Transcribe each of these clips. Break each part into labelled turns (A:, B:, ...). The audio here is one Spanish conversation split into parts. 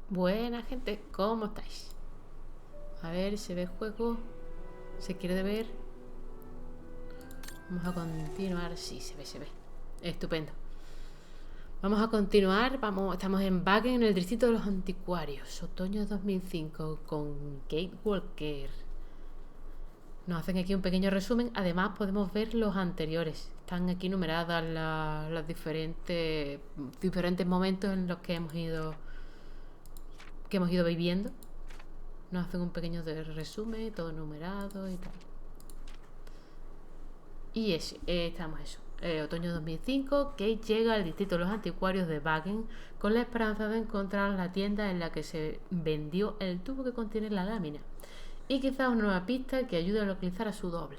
A: Buena gente, ¿cómo estáis? A ver, ¿se ve el juego? ¿Se quiere ver? Vamos a continuar. Sí, se ve. Estupendo. Vamos a continuar. Estamos en Wagen, en el distrito de los anticuarios. Otoño 2005, con Kate Walker. Nos hacen aquí un pequeño resumen. Además podemos ver los anteriores. Están aquí numeradas los diferentes momentos en los que hemos ido viviendo. Nos hacen un pequeño resumen, todo numerado y tal. Y estamos eso. Otoño 2005, Kate llega al distrito de los anticuarios de Wagen con la esperanza de encontrar la tienda en la que se vendió el tubo que contiene la lámina y quizás una nueva pista que ayude a localizar a su doble.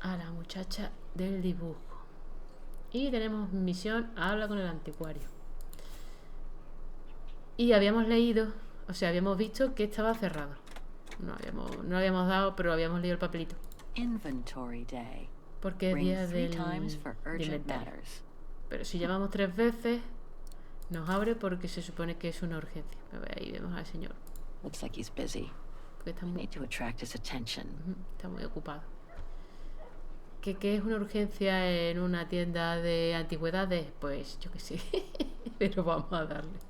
A: A la muchacha del dibujo. Y tenemos misión, habla con el anticuario. Y habíamos visto que estaba cerrado. No habíamos dado, pero habíamos leído el papelito.
B: Inventory Day.
A: Porque es día del inventario. Pero si llamamos 3 veces, nos abre porque se supone que es una urgencia. Ahí vemos al señor.
B: Looks like he's busy.
A: Porque está
B: Need to attract his attention.
A: Está muy ocupado. ¿Qué es una urgencia en una tienda de antigüedades? Pues yo qué sé. Pero vamos a darle.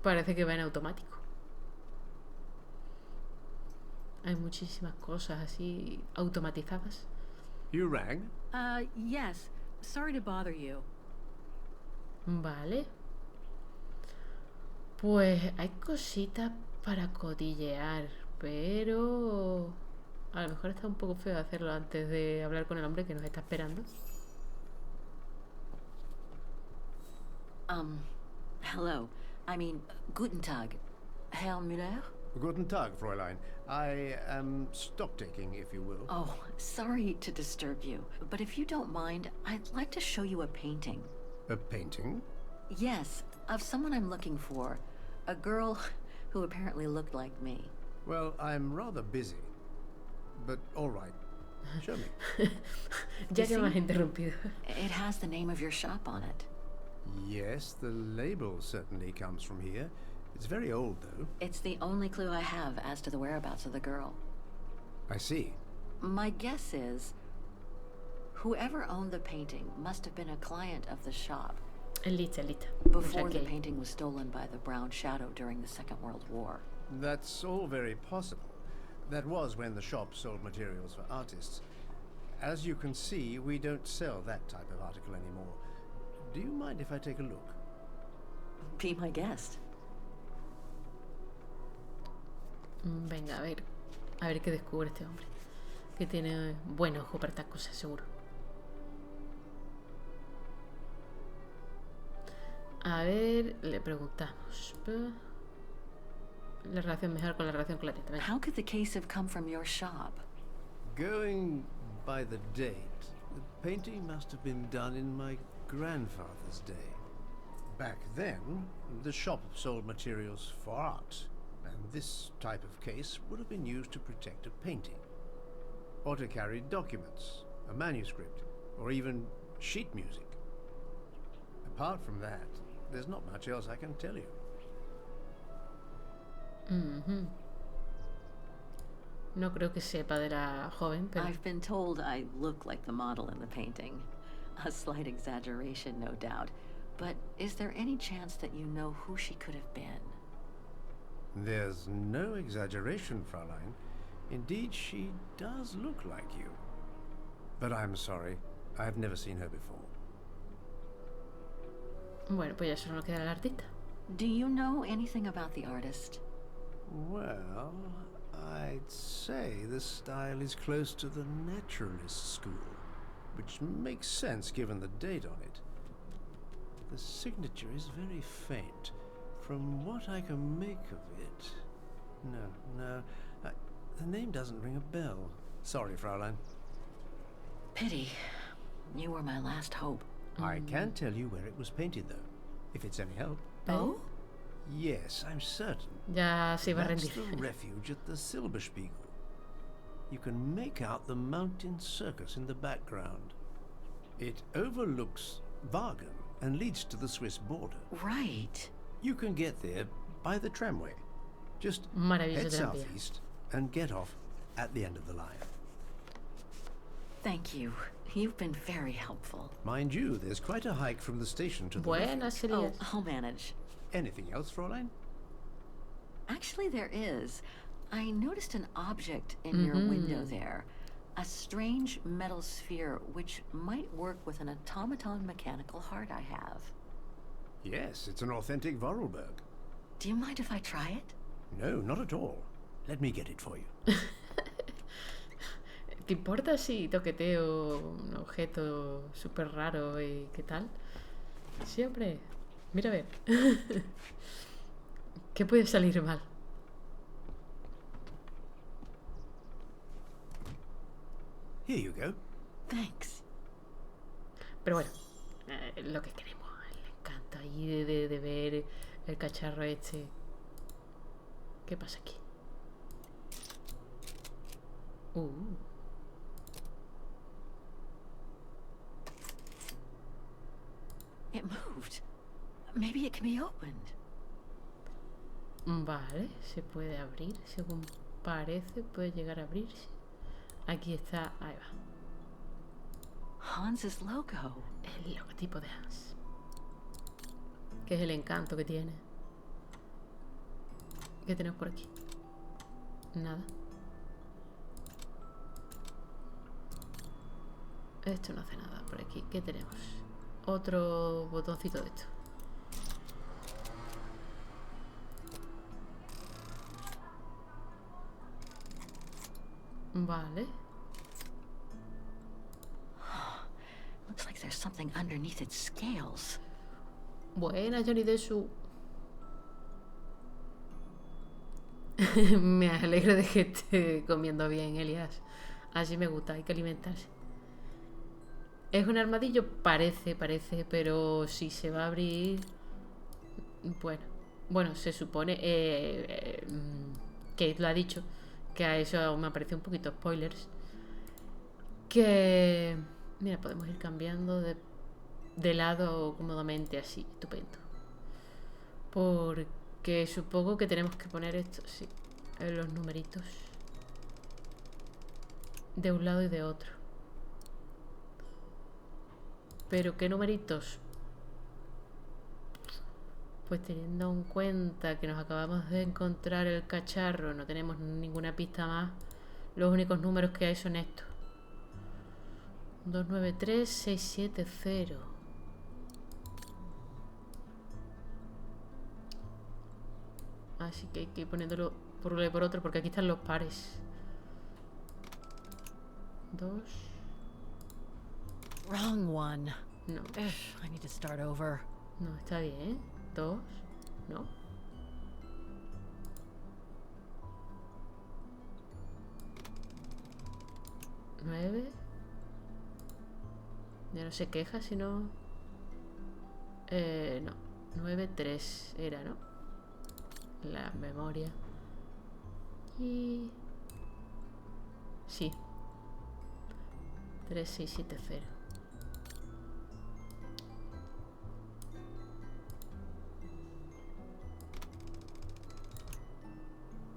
A: Parece que va en automático. Hay muchísimas cosas así automatizadas.
C: You rang?
B: Yes. Sorry to bother you.
A: Vale. Pues hay cositas para cotillear, pero a lo mejor está un poco feo hacerlo antes de hablar con el hombre que nos está esperando.
B: Hello. I mean, guten Tag. Herr Müller?
C: Guten Tag, Fräulein. I am stock-taking, if you will.
B: Oh, sorry to disturb you, but if you don't mind, I'd like to show you a painting.
C: A painting?
B: Yes, of someone I'm looking for. A girl who apparently looked like me.
C: Well, I'm rather busy. But all right. Show me.
A: Ya que me has interrumpido.
B: It has the name of your shop on it.
C: Yes, the label certainly comes from here. It's very old, though.
B: It's the only clue I have as to the whereabouts of the girl.
C: I see.
B: My guess is whoever owned the painting must have been a client of the shop.
A: Lista.
B: Before the painting was stolen by the Brown Shadow during the Second World War.
C: That's all very possible. That was when the shop sold materials for artists. As you can see, we don't sell that type of article anymore. Do you mind if I take a look?
B: Be my guest.
A: Venga, a ver qué descubre este hombre. Que tiene buen ojo para estas cosas, seguro. A ver, le preguntamos. La relación mejor con la relación con la tienda. Venga.
B: How could the case have come from your shop?
C: Going by the date, the painting must have been done in my grandfather's day. Back then, the shop sold materials for art, and this type of case would have been used to protect a painting. Or to carry documents, a manuscript, or even sheet music. Apart from that, there's not much else I can tell you.
A: No creo que sepa de la joven, pero...
B: I've been told I look like the model in the painting. A slight exaggeration, no doubt. But is there any chance that you know who she could have been?
C: There's no exaggeration, Fräulein. Indeed, she does look like you. But I'm sorry, I've never seen her before.
A: Bueno, pues ya solo nos queda el artista.
B: Do you know anything about the artist?
C: Well, I'd say the style is close to the naturalist school, which makes sense given the date on it. The signature is very faint. From what I can make of it... No, the name doesn't ring a bell. Sorry, Fräulein.
B: Pity. You were my last hope.
C: I can tell you where it was painted, though, if it's any help.
B: Oh?
C: Yes, I'm certain.
A: Ya se iba a
C: That's
A: rendir.
C: the refuge at the Silberspiegel. You can make out the mountain circus in the background. It overlooks Wagen and leads to the Swiss border.
B: Right.
C: You can get there by the tramway. Just
A: Maravilloso
C: head
A: tranvía.
C: southeast and get off at the end of the line.
B: Thank you. You've been very helpful.
C: Mind you, there's quite a hike from the station to the
A: Buenas,
C: refuge.
B: Oh,
A: Elias.
B: I'll manage.
C: Anything else, Fräulein?
B: Actually, there is. I noticed an object in your window there. A strange metal sphere which might work with an automaton mechanical heart I have.
C: Yes, it's an authentic Vorarlberg.
B: Do you mind if I try it?
C: No, not at all. Let me get it for you.
A: ¿Te importa si toqueteo un objeto súper raro y qué tal? Siempre. Mira a ver. ¿Qué puede salir mal?
C: Here you go.
B: Thanks.
A: Pero bueno, lo que queremos, el encanto ahí de ver el cacharro este. ¿Qué pasa aquí?
B: It moved. Maybe it can be opened.
A: Vale, se puede abrir, según parece, puede llegar a abrirse. Aquí está, ahí va.
B: Hans's logo.
A: El logotipo de Hans. Que es el encanto que tiene. ¿Qué tenemos por aquí? Nada. Esto no hace nada por aquí. ¿Qué tenemos? Otro botoncito de esto. Vale.
B: Looks like there's something underneath its scales.
A: Buena, Johnny Desu. Me alegro de que esté comiendo bien, Elias. Así me gusta, hay que alimentarse. Es un armadillo, parece, pero si se va a abrir... Bueno, se supone... Kate lo ha dicho, que a eso me ha parecido un poquito spoilers. Que... Mira, podemos ir cambiando de lado cómodamente así, estupendo. Porque supongo que tenemos que poner esto, sí, en los numeritos. De un lado y de otro. ¿Pero qué numeritos? Pues teniendo en cuenta que nos acabamos de encontrar el cacharro, no tenemos ninguna pista más, los únicos números que hay son estos. 293670. Así que hay que ir poniéndolo por un lado y por otro, porque aquí están los pares. 2.
B: Wrong one.
A: No,
B: I need to start over.
A: no, está bien. 2. No. ¿9? Ya no se queja, sino... no. 9-3 era, ¿no? La memoria. Y... Sí. 3670.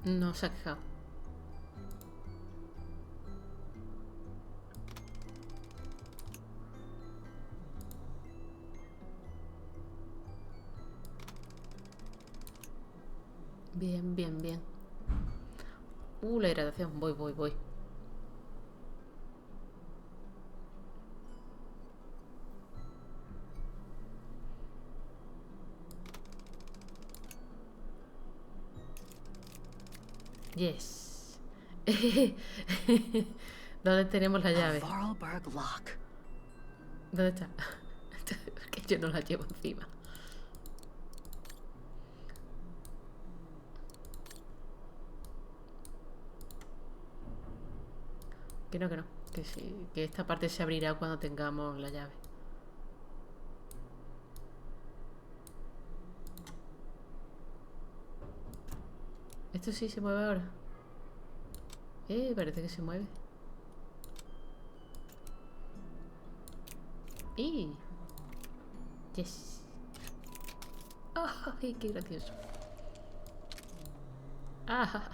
A: No se ha quejado. Bien, bien, bien. La hidratación. Voy. Yes. ¿Dónde tenemos la
B: A
A: llave?
B: Vorarlberg lock.
A: ¿Dónde está? Que yo no la llevo encima. Que no. Que sí, que esta parte se abrirá cuando tengamos la llave. Esto sí se mueve ahora. Parece que se mueve. Y... yes. ¡Ay, qué gracioso! ¡Ah!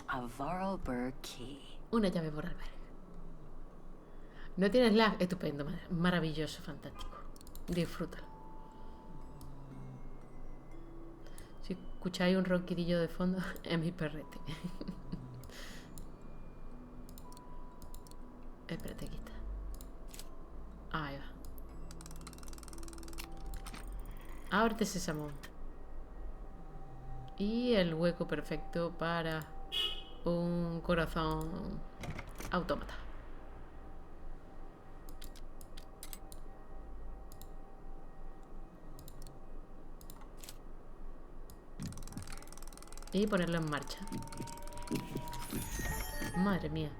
B: A Vorarlberg key.
A: Una llave por albergue. No tienes lag. Estupendo, maravilloso, fantástico. Disfrútalo. Si escucháis un ronquidillo de fondo, es mi perrete. Espérate, aquí está. Ahí va. Ábrete, sésamo. Y el hueco perfecto para un corazón autómata. Y ponerlo en marcha. Madre mía.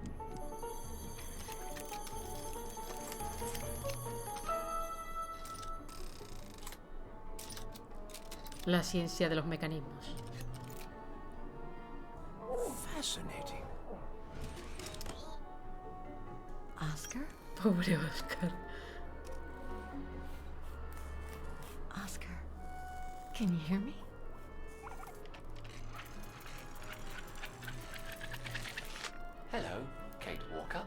A: La ciencia de los mecanismos.
C: Fascinating.
B: Oscar?
A: Pobre Oscar.
B: Oscar, can you hear me?
D: Hello, Kate Walker.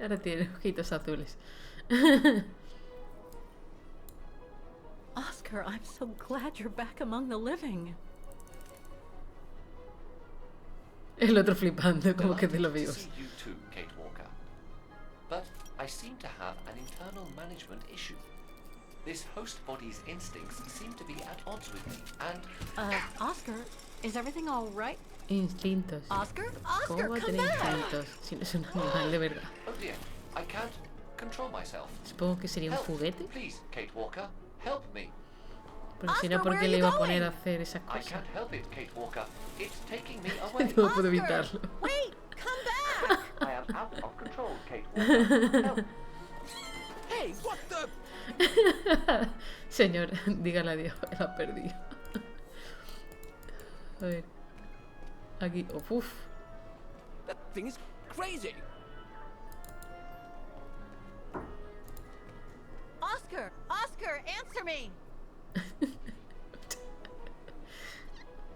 A: Ahora tiene ojitos azules.
B: Oscar, I'm so glad you're back among the living.
A: El otro flipando, como que te lo
D: Delighted
A: veo.
D: to see you too, Kate Walker. But I seem to have an internal management issue. This host body's instincts seem to be at odds with me, and
B: Oscar, is everything all right?
A: Instintos.
B: Oscar?
A: ¿Cómo
B: Oscar,
A: va a
B: come
A: tener
B: back!
A: instintos si no es un animal de verdad?
D: oh dear, I can't control myself.
A: Supongo que sería un
D: Help,
A: juguete.
D: please, Kate Walker, help me.
A: Porque si no,
B: Oscar,
A: ¿por
B: where
A: qué
B: are
A: le
B: you
A: iba a poner a
B: going?
A: hacer esas
D: I
A: cosas?
D: can't help it, Kate Walker. It's taking me away.
A: No puedo evitarlo.
B: Wait, come back!
D: I am out of control, Kate Walker. Help.
C: Hey, what the?
A: Señor, dígale adiós, la ha perdido. A ver. Aquí. Oh, uf.
C: That thing is crazy.
B: Oscar! Oscar, answer me!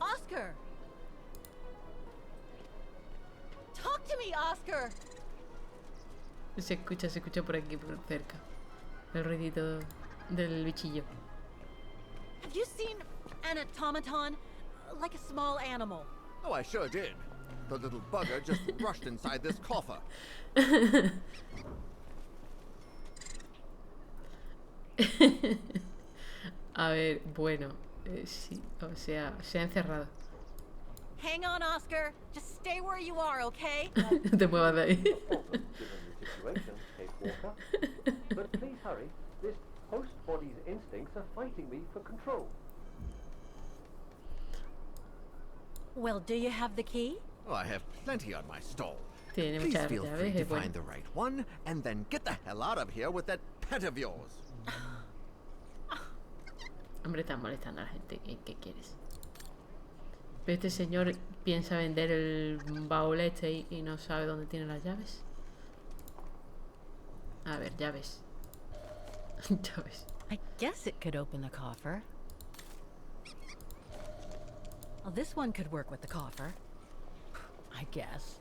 B: Oscar! Talk to me, Oscar!
A: Se escucha por aquí, por cerca. El ruidito del bichillo.
B: Have you seen an automaton? Like a small animal.
E: Oh, I sure did. The little bugger just rushed inside this coffer.
A: A ver, bueno. Sí, o sea, se ha encerrado.
B: Hang on, Oscar. Just stay where you are, okay?
A: No te muevas de ahí.
D: Problem given the situation, Kate Walker. But please hurry. This host body's instincts are fighting me for control.
B: Well, do you have the key?
E: Oh, I have plenty on my stall.
A: Tiene
E: Please
A: muchas
E: feel
A: llaves,
E: free to
A: es bueno.
E: find the right one, and then get the hell out of here with that pet of yours.
A: Hombre, estás molestando a la gente. ¿Qué quieres? Pero este señor piensa vender el baúl este y no sabe dónde tiene las llaves. A ver, llaves. Llaves.
B: I guess it could open the coffer. Well, this one could work with the coffer. I guess.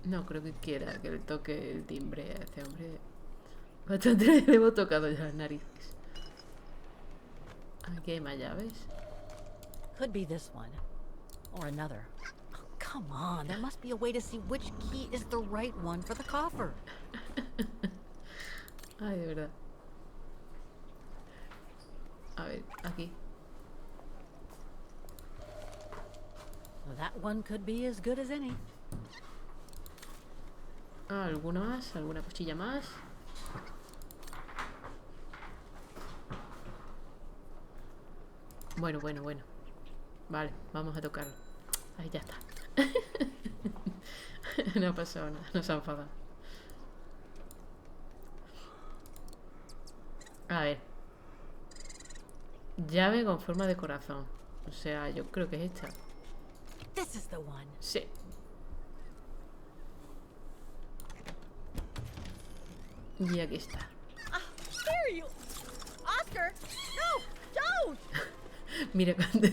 A: No creo que quiera que le toque el timbre a este hombre. Bastante le hemos tocado ya las narices. Aquí hay más llaves.
B: Could be this one. Or another. Oh, come on, there must be a way to see which key is the right one for the coffer.
A: Ay, de verdad. A ver, aquí.
B: Well, that one could be as good as any.
A: Ah, ¿alguna más? ¿Alguna cosilla más? Bueno. Vale, vamos a tocarlo. Ahí ya está. No ha pasado nada, no se ha enfadado. A ver. Llave con forma de corazón. O sea, yo creo que es esta.
B: This is the one.
A: Sí. Y aquí está.
B: There you... Oscar! No! Don't!
A: Mira cuando...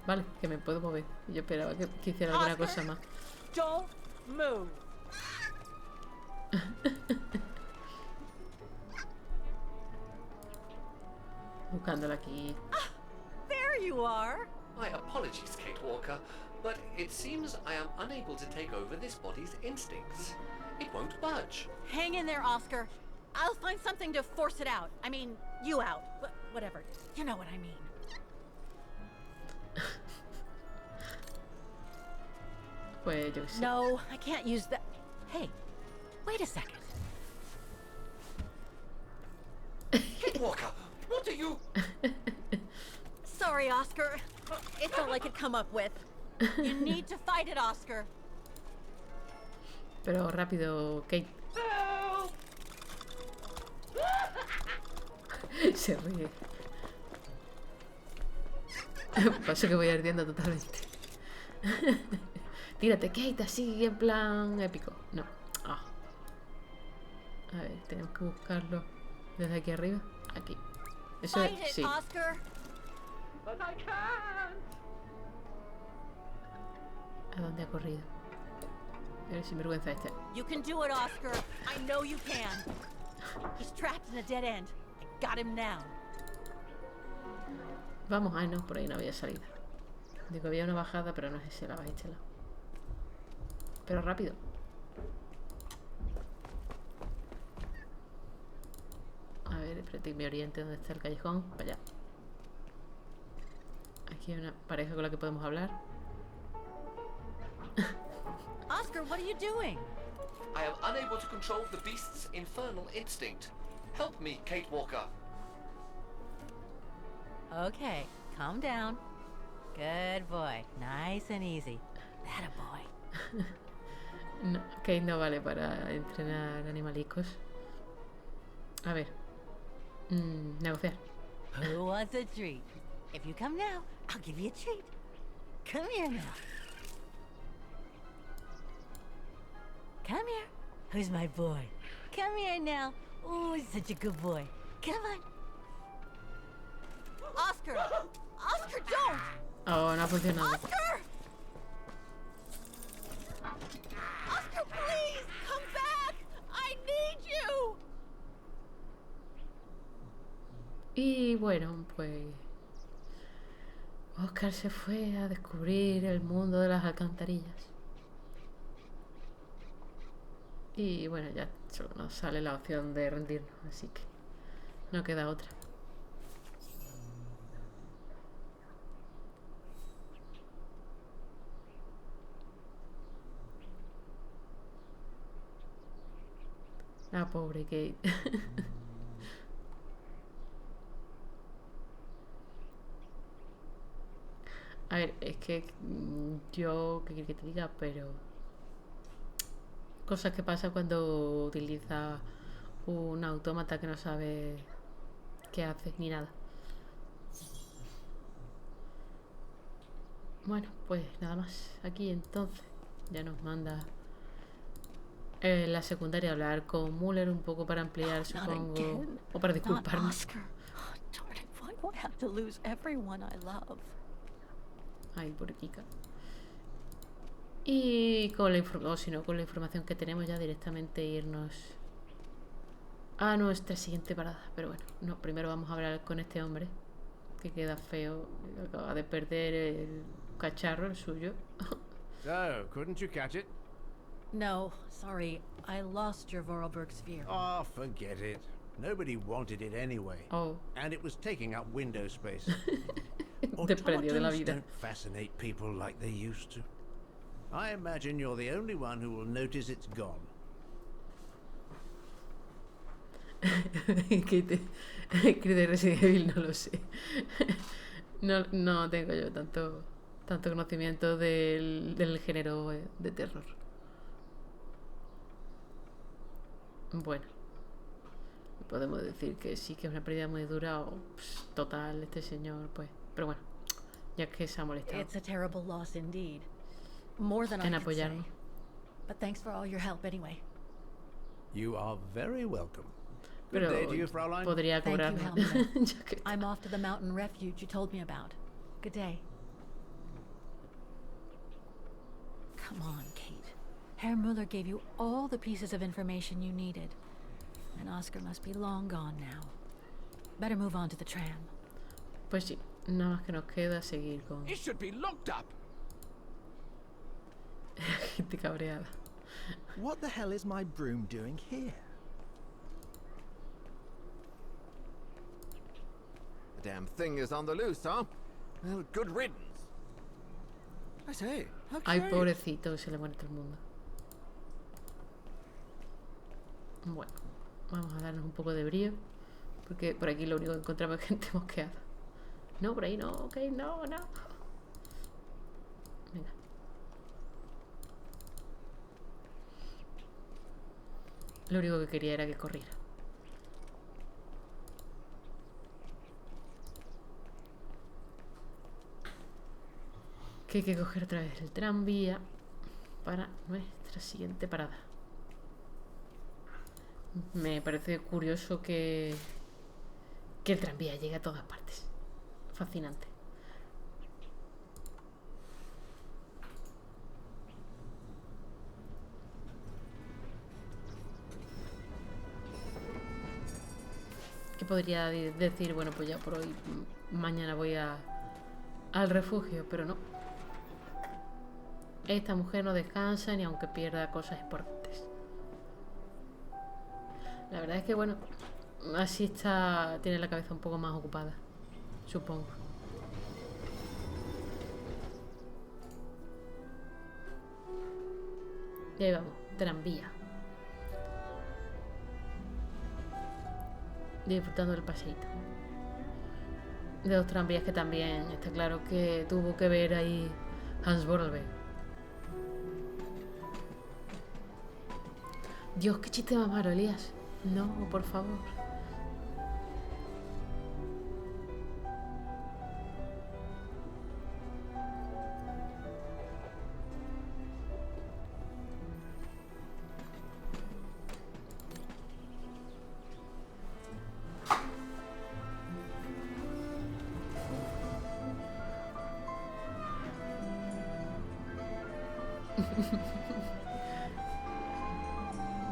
A: vale, que me puedo mover. Yo esperaba que hiciera alguna cosa más.
B: Don't move.
A: Buscándola aquí.
B: There you are.
D: My apologies, Kate Walker, but it seems I am unable to take over this body's instincts. It won't budge.
B: Hang in there, Oscar. I'll find something to force it out. I mean, you out. Whatever. You know what I mean.
A: Pues yo qué sé.
B: No, I can't use that. Hey, wait a second.
D: Kate Walker, what are you...
B: Sorry, Oscar. It's all I could come up with. You need to fight it, Oscar.
A: Pero rápido, Kate. Se ríe. Paso que voy ardiendo totalmente. Tírate, Kate, así en plan épico. No. Ah. A ver, tenemos que buscarlo desde aquí arriba. Aquí. Eso
B: Fight
A: es,
B: it,
A: sí.
B: Oscar.
D: But I can't.
A: ¿A dónde ha corrido? Eres sinvergüenza este.
B: You can do it, Oscar. I know you can. He's trapped in a dead end. I got him now.
A: Vamos, ay no, por ahí no había salida. Digo, había una bajada, pero no es ese lado, este lado. Pero rápido. A ver, espérate que me oriente dónde está el callejón. Para allá. Aquí hay una pareja con la que podemos hablar.
B: Oscar, what are you doing?
D: I am unable to control the beast's infernal instinct. Help me, Kate Walker.
B: Okay, calm down. Good boy. Nice and easy. That a boy.
A: No, Kate no vale para entrenar animalicos. A ver. Negociar.
B: Who wants a treat? If you come now, I'll give you a treat. Come here now. Come here. Who's my boy? Come here now. Oh, such a good boy. Come on. Oscar! Oscar, don't!
A: Oh, no ha funcionado.
B: Oscar! Oscar, please! Come back! I need you!
A: Y bueno, pues Oscar se fue a descubrir el mundo de las alcantarillas. Y bueno, ya solo nos sale la opción de rendirnos, así que no queda otra. Ah, pobre Kate. A ver, es que yo, ¿qué quiero que te diga? Pero cosas que pasan cuando utilizas un autómata que no sabe qué hace ni nada. Bueno, pues nada más. Aquí entonces ya nos manda la secundaria a hablar con Muller un poco para ampliar, supongo, o para disculparnos.
B: Oscar. Oh, darn it, why do I have to lose everyone I love?
A: Ay, por Kika. Y con la con la información que tenemos ya directamente irnos a nuestra siguiente parada. Pero bueno, no, primero vamos a hablar con este hombre que queda feo, acaba de perder el cacharro, el suyo.
C: So, couldn't you catch it?
B: No, sorry. I lost your Vorarlberg sphere.
C: Oh, forget it. Nobody wanted it anyway.
A: Oh.
C: And it was taking up window space.
A: Desprendió de la
C: Automatons
A: vida.
C: don't fascinate people like they used to. I imagine you're the only one who will notice it's gone.
A: Que de Resident Evil no lo sé. No tengo yo tanto conocimiento del género de terror. Bueno, podemos decir que sí que es una pérdida muy dura o total este señor, pues. Pero bueno, ya que se ha molestado
F: It's a terrible loss indeed. More than I
A: en
F: can say.
A: apoyarnos.
F: But thanks for all your help anyway.
C: You are very welcome. Good
A: Pero
C: day to you, Fraulein.
A: podría
F: Thank you,
A: cobrarme.
F: Helmut.
A: Ya que está.
F: I'm off to the mountain refuge you told me about. Good day. Come on, Kate. Herr Muller gave you all the pieces of information you needed. And Oscar must be long gone now. Better move on to the tram.
A: Pues sí, nada más que nos queda seguir con
E: It should be locked up.
A: gente cabreada.
G: What the hell is my broom doing here?
E: The damn thing is on the loose, huh? Well, good riddance. I say, how
A: Ay,
E: curious.
A: pobrecito, se le muere todo el mundo. Bueno, vamos a darnos un poco de brío. Porque por aquí lo único que encontramos es gente mosqueada. No, por ahí no, ok, no. Venga. Lo único que quería era que corriera. Que hay que coger otra vez el tranvía para nuestra siguiente parada. Me parece curioso que el tranvía llegue a todas partes. Fascinante. Que podría decir, bueno, pues ya por hoy, mañana voy al refugio, pero no. Esta mujer no descansa ni aunque pierda cosas importantes. La verdad es que, bueno, así tiene la cabeza un poco más ocupada, supongo. Y ahí vamos, tranvía. Disfrutando del paseíto. De los tranvías que también está claro que tuvo que ver ahí Hans Borlbe. Dios, qué chiste más malo, Elías. No, por favor.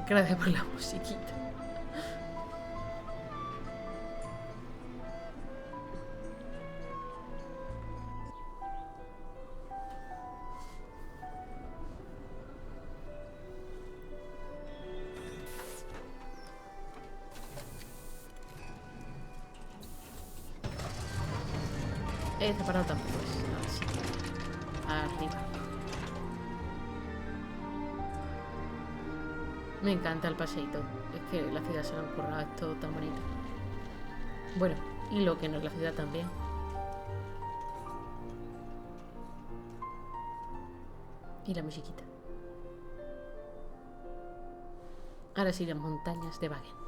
A: Gracias por la musiquita. Esta parada tampoco es así. Arriba. Me encanta el paseíto. Es que la ciudad se lo han currado, es todo tan bonito. Bueno, y lo que no es la ciudad también. Y la musiquita. Ahora sí, las montañas de Wagen.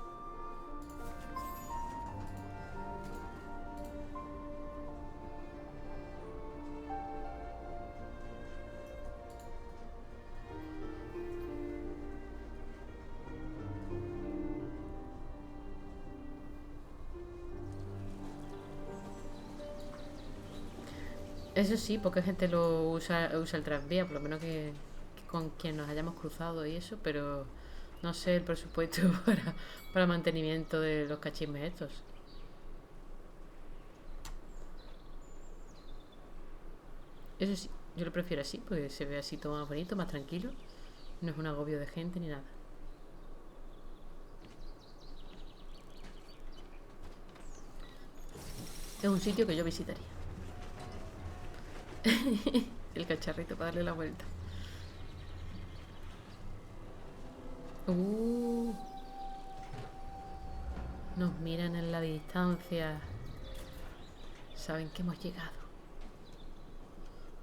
A: Eso sí, poca gente usa el tranvía, por lo menos que con quien nos hayamos cruzado y eso, pero no sé el presupuesto para mantenimiento de los cachismes estos. Eso sí, yo lo prefiero así, porque se ve así todo más bonito, más tranquilo. No es un agobio de gente ni nada. Es un sitio que yo visitaría. El cacharrito para darle la vuelta. Nos miran en la distancia. Saben que hemos llegado.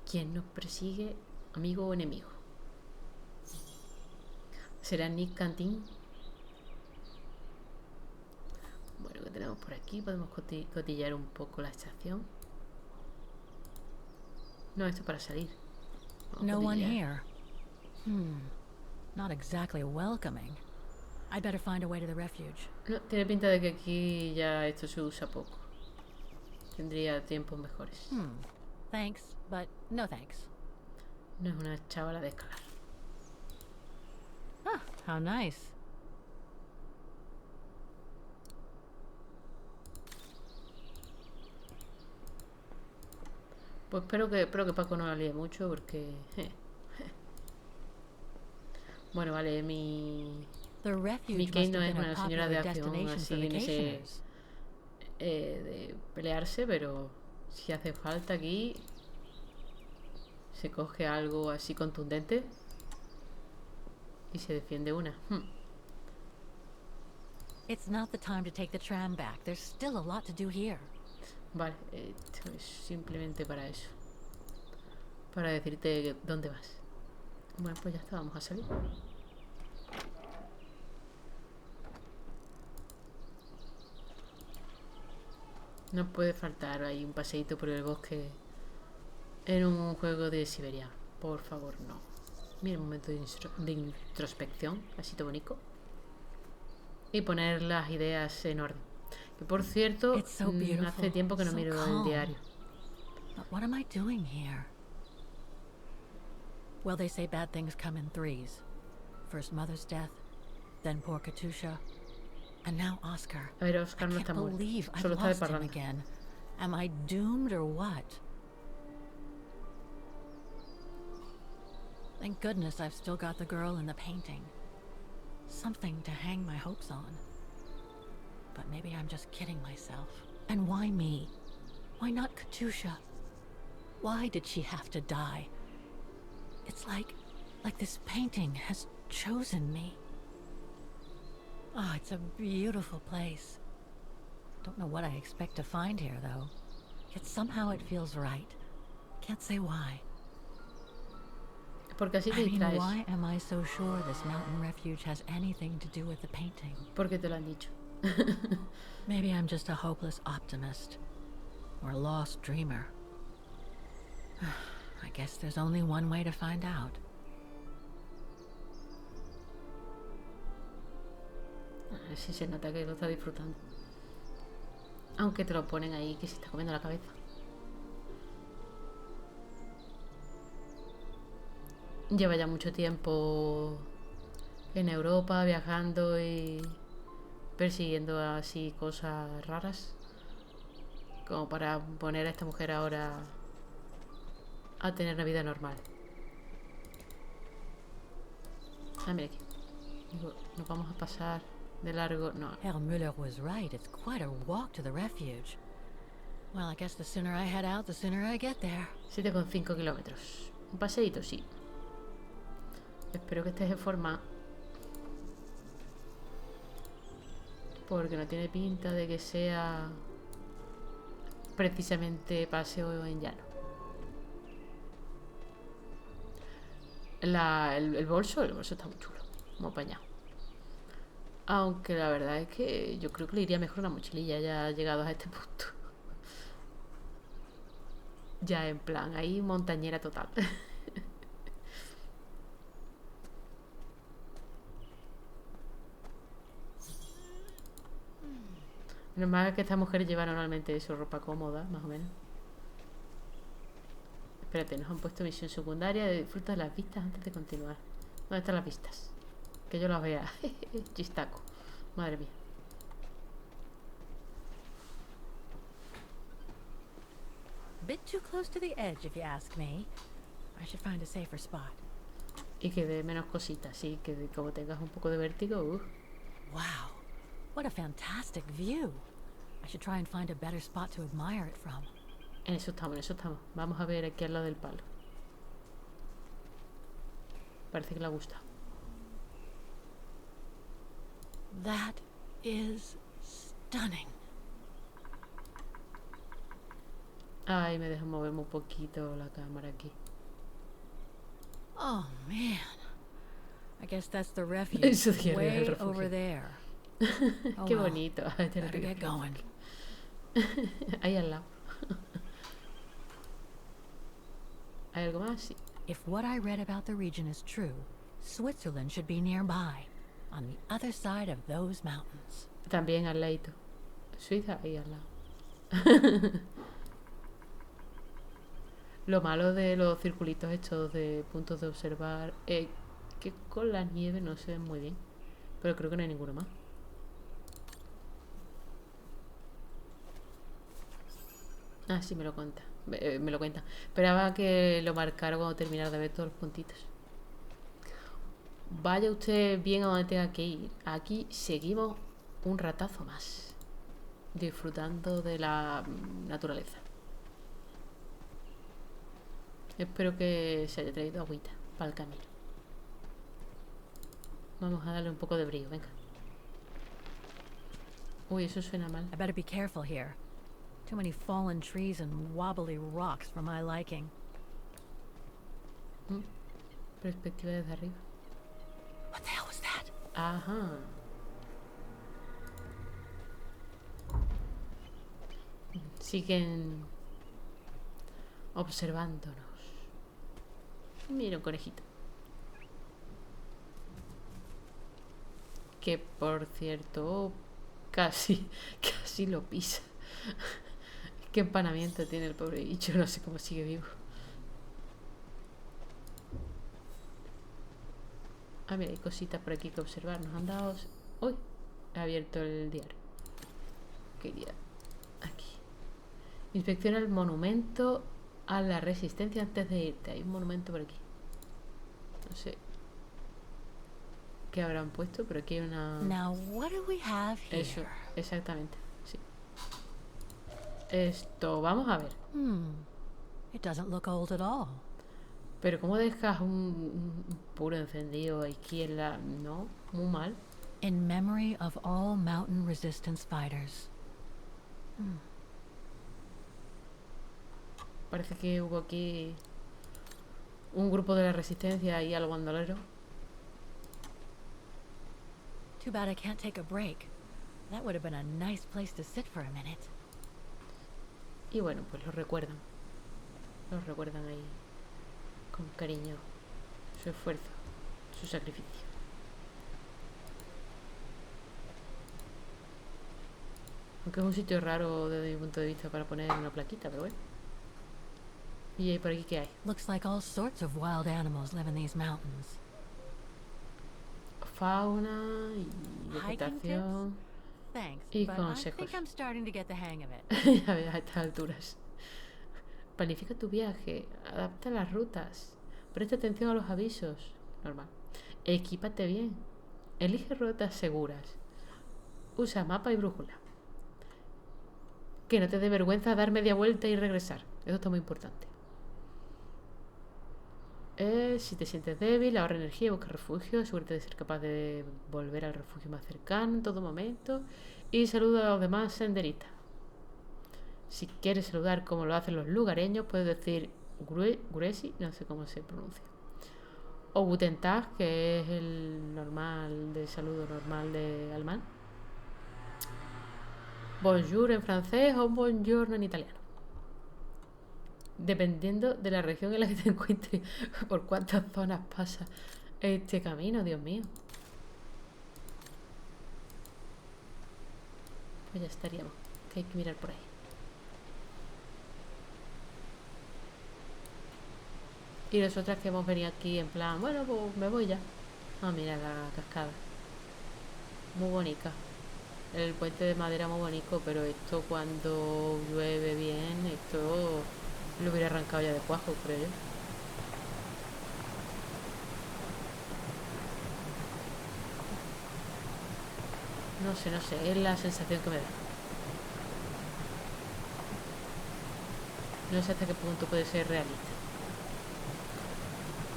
A: ¿Quién nos persigue, amigo o enemigo? ¿Será Nick Cantín? tenemos por aquí. Podemos cotillar un poco la estación. No, esto para salir. Vamos a
F: No one
A: cotillar.
F: here. Not exactly welcoming. I'd better find a way to the refuge.
A: No, tiene pinta de que aquí ya esto se usa poco. Tendría tiempos mejores.
F: Thanks, but no thanks.
A: No es una chavala de escalar.
F: Ah, how nice.
A: Pues espero que Paco no la líe mucho porque... Bueno, vale, mi
F: The
A: Kate
F: refuge must
A: no
F: have
A: es
F: been a
A: una señora de
F: popular
A: acción
F: destination
A: así
F: for
A: en ese
F: vacationers.
A: de pelearse, pero si hace falta aquí se coge algo así contundente y se defiende una.
F: It's not the time to take the tram back. There's still a lot to do here.
A: Vale, esto es simplemente para eso. Para decirte dónde vas. Bueno, pues ya está, vamos a salir. No puede faltar ahí un paseíto por el bosque en un juego de Syberia. Por favor, no. Mira, un momento de introspección, así todo bonito. Y poner las ideas en orden. Que por cierto,
F: It's so beautiful,
A: hace tiempo que no
F: so
A: miro el
F: calm.
A: diario.
F: But what am I doing here? Well, they say bad things come in threes. First mother's death, then poor Katusha, and now Oscar.
A: A ver, Oscar no
F: I
A: está
F: can't
A: muerto.
F: believe I've
A: Solo está de
F: lost him
A: parranda.
F: again. Am I doomed or what? Thank goodness I've still got the girl in the painting. Something to hang my hopes on. But maybe I'm just kidding myself. And why me? Why not Katusha? Why did she have to die? It's like this painting has chosen me. Oh, it's a beautiful place. Don't know what I expect to find here, though. Yet somehow it feels right. Can't say why.
A: Porque así te
F: I mean,
A: distraes.
F: why am I so sure this mountain refuge has anything to do with the painting?
A: Porque te lo han dicho.
F: Maybe I'm just a hopeless optimist. Or a lost dreamer. I guess there's only one way to find out.
A: Sí se nota que lo está disfrutando. Aunque te lo ponen ahí que se está comiendo la cabeza. Lleva ya mucho tiempo en Europa viajando y persiguiendo así cosas raras. Como para poner a esta mujer ahora a tener una vida normal. Ah, mira aquí. Digo, nos vamos a pasar de largo. No.
F: Herr Müller was right. It's quite a walk to the refuge. Well, I guess the sooner I head out, the sooner I get there.
A: 7,5 kilómetros. Un paseíto, sí. Espero que estés en forma. Porque no tiene pinta de que sea precisamente paseo en llano. El bolso está muy chulo. Muy apañado. Aunque la verdad es que yo creo que le iría mejor una mochililla ya llegados a este punto. Ya en plan, ahí montañera total. Menos mal que esta mujer lleva normalmente su ropa cómoda, más o menos. Espérate, nos han puesto misión secundaria de disfruta de las vistas antes de continuar. ¿Dónde están las vistas? Que yo las vea. Chistaco. Madre mía.
F: Bit too close to the edge, if you ask me. I should find a safer spot.
A: Y que dé menos cositas, sí, que como tengas un poco de vértigo.
F: Wow, what a fantastic view. I should try and find a better spot to admire it from.
A: En eso estamos, en eso estamos. Vamos a ver aquí al lado del palo. Parece que le gusta.
F: That is stunning.
A: Ay, me deja moverme un poquito la cámara aquí.
F: Oh man, I guess that's the refuge
A: Eso sí, arriba del
F: way
A: refugio.
F: over there. Oh,
A: Qué
F: well.
A: bonito. Ay, te lo
F: Better get
A: digo.
F: going.
A: Ahí al lado. ¿Hay algo más? Sí.
F: If what I read about the region is true, Switzerland should be nearby, on the other side of those mountains.
A: También al ladito. Suiza, ahí al lado. Lo malo de los circulitos estos de puntos de observar es que con la nieve no se ven muy bien. Pero creo que no hay ninguno más. Ah, sí, me lo cuenta. Me lo cuenta. Esperaba que lo marcara cuando terminara de ver todos los puntitos. Vaya usted bien a donde tenga que ir. Aquí seguimos un ratazo más. Disfrutando de la naturaleza. Espero que se haya traído agüita para el camino. Vamos a darle un poco de brillo, venga. Uy, eso suena mal.
F: I better be careful here. Too many fallen trees and wobbly rocks for my liking.
A: Perspectiva desde arriba.
F: What the hell was that?
A: Ajá. Siguen observándonos. Mira un conejito. Que por cierto casi lo pisa. Qué empanamiento tiene el pobre bicho. No sé cómo sigue vivo. Ah, mira, hay cositas por aquí que observar. Nos han dado... Uy, he abierto el diario. ¿Qué día? Aquí. Inspecciona el monumento a la resistencia antes de irte. Hay un monumento por aquí. No sé qué habrán puesto, pero aquí hay una...
F: Now, what do we have here?
A: Eso, exactamente, sí. Esto, vamos a ver.
F: It doesn't look old at all.
A: Pero ¿cómo dejas un puro encendido aquí en la...? No, muy mal.
F: In memory of all mountain resistance fighters.
A: Parece que hubo aquí un grupo de la resistencia y a los bandoleros.
F: Too bad I can't take a break. That would have been a nice place to sit for a minute.
A: Y bueno, pues los recuerdan. Los recuerdan ahí con cariño su esfuerzo, su sacrificio. Aunque es un sitio raro desde mi punto de vista para poner una plaquita, pero bueno. ¿Y ahí por aquí qué hay?
F: Looks like all sorts of wild animals live in these mountains.
A: Fauna y
F: Hiking
A: vegetación.
F: Thanks,
A: Y
F: but I
A: consejos.
F: think I'm starting to get the hang of it.
A: Ya ves, a estas alturas. Planifica tu viaje, adapta las rutas, presta atención a los avisos. Normal. Equípate bien. Elige rutas seguras. Usa mapa y brújula. Que no te dé vergüenza dar media vuelta y regresar. Eso está muy importante. Si te sientes débil, ahorra energía y busca refugio. Asegúrate de ser capaz de volver al refugio más cercano en todo momento. Y saluda a los demás senderistas. Si quieres saludar como lo hacen los lugareños, puedes decir Gresi, no sé cómo se pronuncia. O Guten Tag, que es el normal de saludo normal de alemán. Bonjour en francés o buongiorno en italiano. Dependiendo de la región en la que te encuentres. Por cuántas zonas pasa este camino, Dios mío. Pues ya estaríamos. Que hay que mirar por ahí. Y nosotras que hemos venido aquí en plan, bueno, pues me voy ya. Ah, mira la cascada. Muy bonita. El puente de madera muy bonito, pero esto cuando llueve bien, esto lo hubiera arrancado ya de cuajo, creo yo. No sé, es la sensación que me da. No sé hasta qué punto puede ser realista.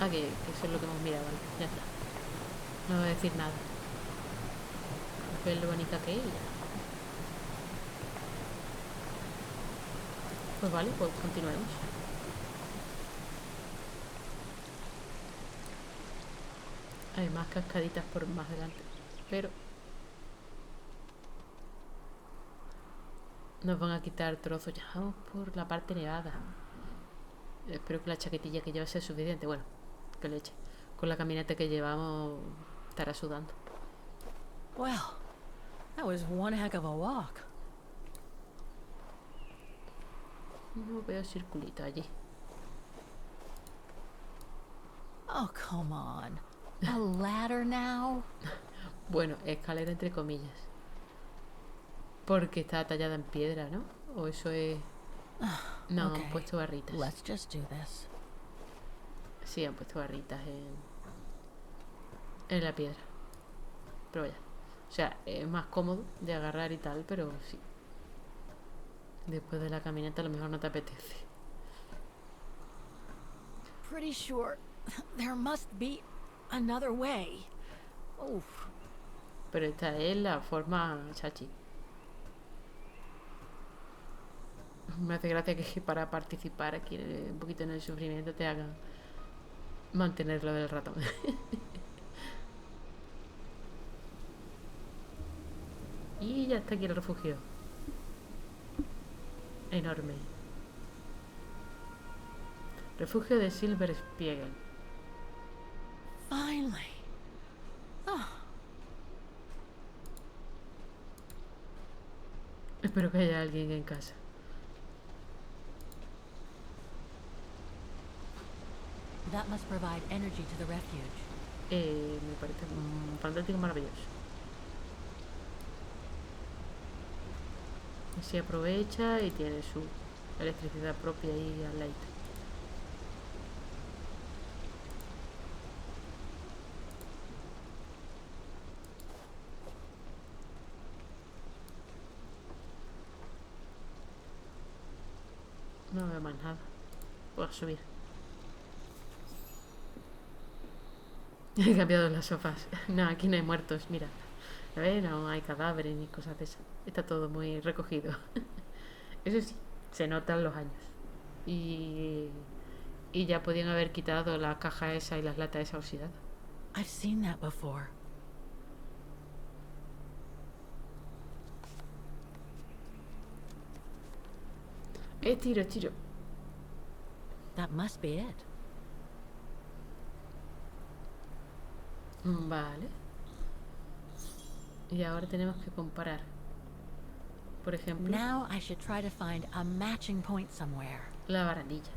A: Ah, que eso es lo que hemos mirado, ¿vale? Ya está. No voy a decir nada. Ver lo bonita que es. Pues vale, pues continuemos. Hay más cascaditas por más adelante, pero Nos van a quitar trozos. Ya vamos por la parte nevada. Espero que la chaquetilla que lleva sea suficiente. Bueno, que leche. Con la caminata que llevamos estará sudando.
F: Well, that was one heck of a walk.
A: No veo circulito allí.
F: Oh, come on. A ladder now?
A: Bueno, escalera entre comillas. Porque está tallada en piedra, ¿no? O eso es... No,
F: Okay,
A: han puesto barritas.
F: let's just do this.
A: Sí, han puesto barritas en la piedra. Pero vaya. O sea, es más cómodo de agarrar y tal, pero sí. Después de la caminata a lo mejor no te apetece.
F: Pretty sure there must be another way. Oof.
A: Pero esta es la forma chachi. Me hace gracia que para participar aquí un poquito en el sufrimiento te hagan mantener lo del ratón. Y ya está aquí el refugio. Enorme. Refugio de Silberspiegel.
F: Finally. Oh,
A: Espero que haya alguien en casa.
F: that must provide energy to the refuge.
A: Me parece fantástico, maravilloso. Se aprovecha y tiene su electricidad propia ahí al lado. No veo más nada. Voy a subir. He cambiado las sofás. No, aquí no hay muertos, mira. A ver, no hay cadáveres ni cosas de esas. Está todo muy recogido. Eso sí, se notan los años. Y ya podían haber quitado la caja esa y las latas esa oxidadas.
F: I've seen that before.
A: Tiro.
F: That must be it.
A: Vale. Y ahora tenemos que comparar. Por ejemplo,
F: Now I should try to find a matching point somewhere.
A: la barandilla.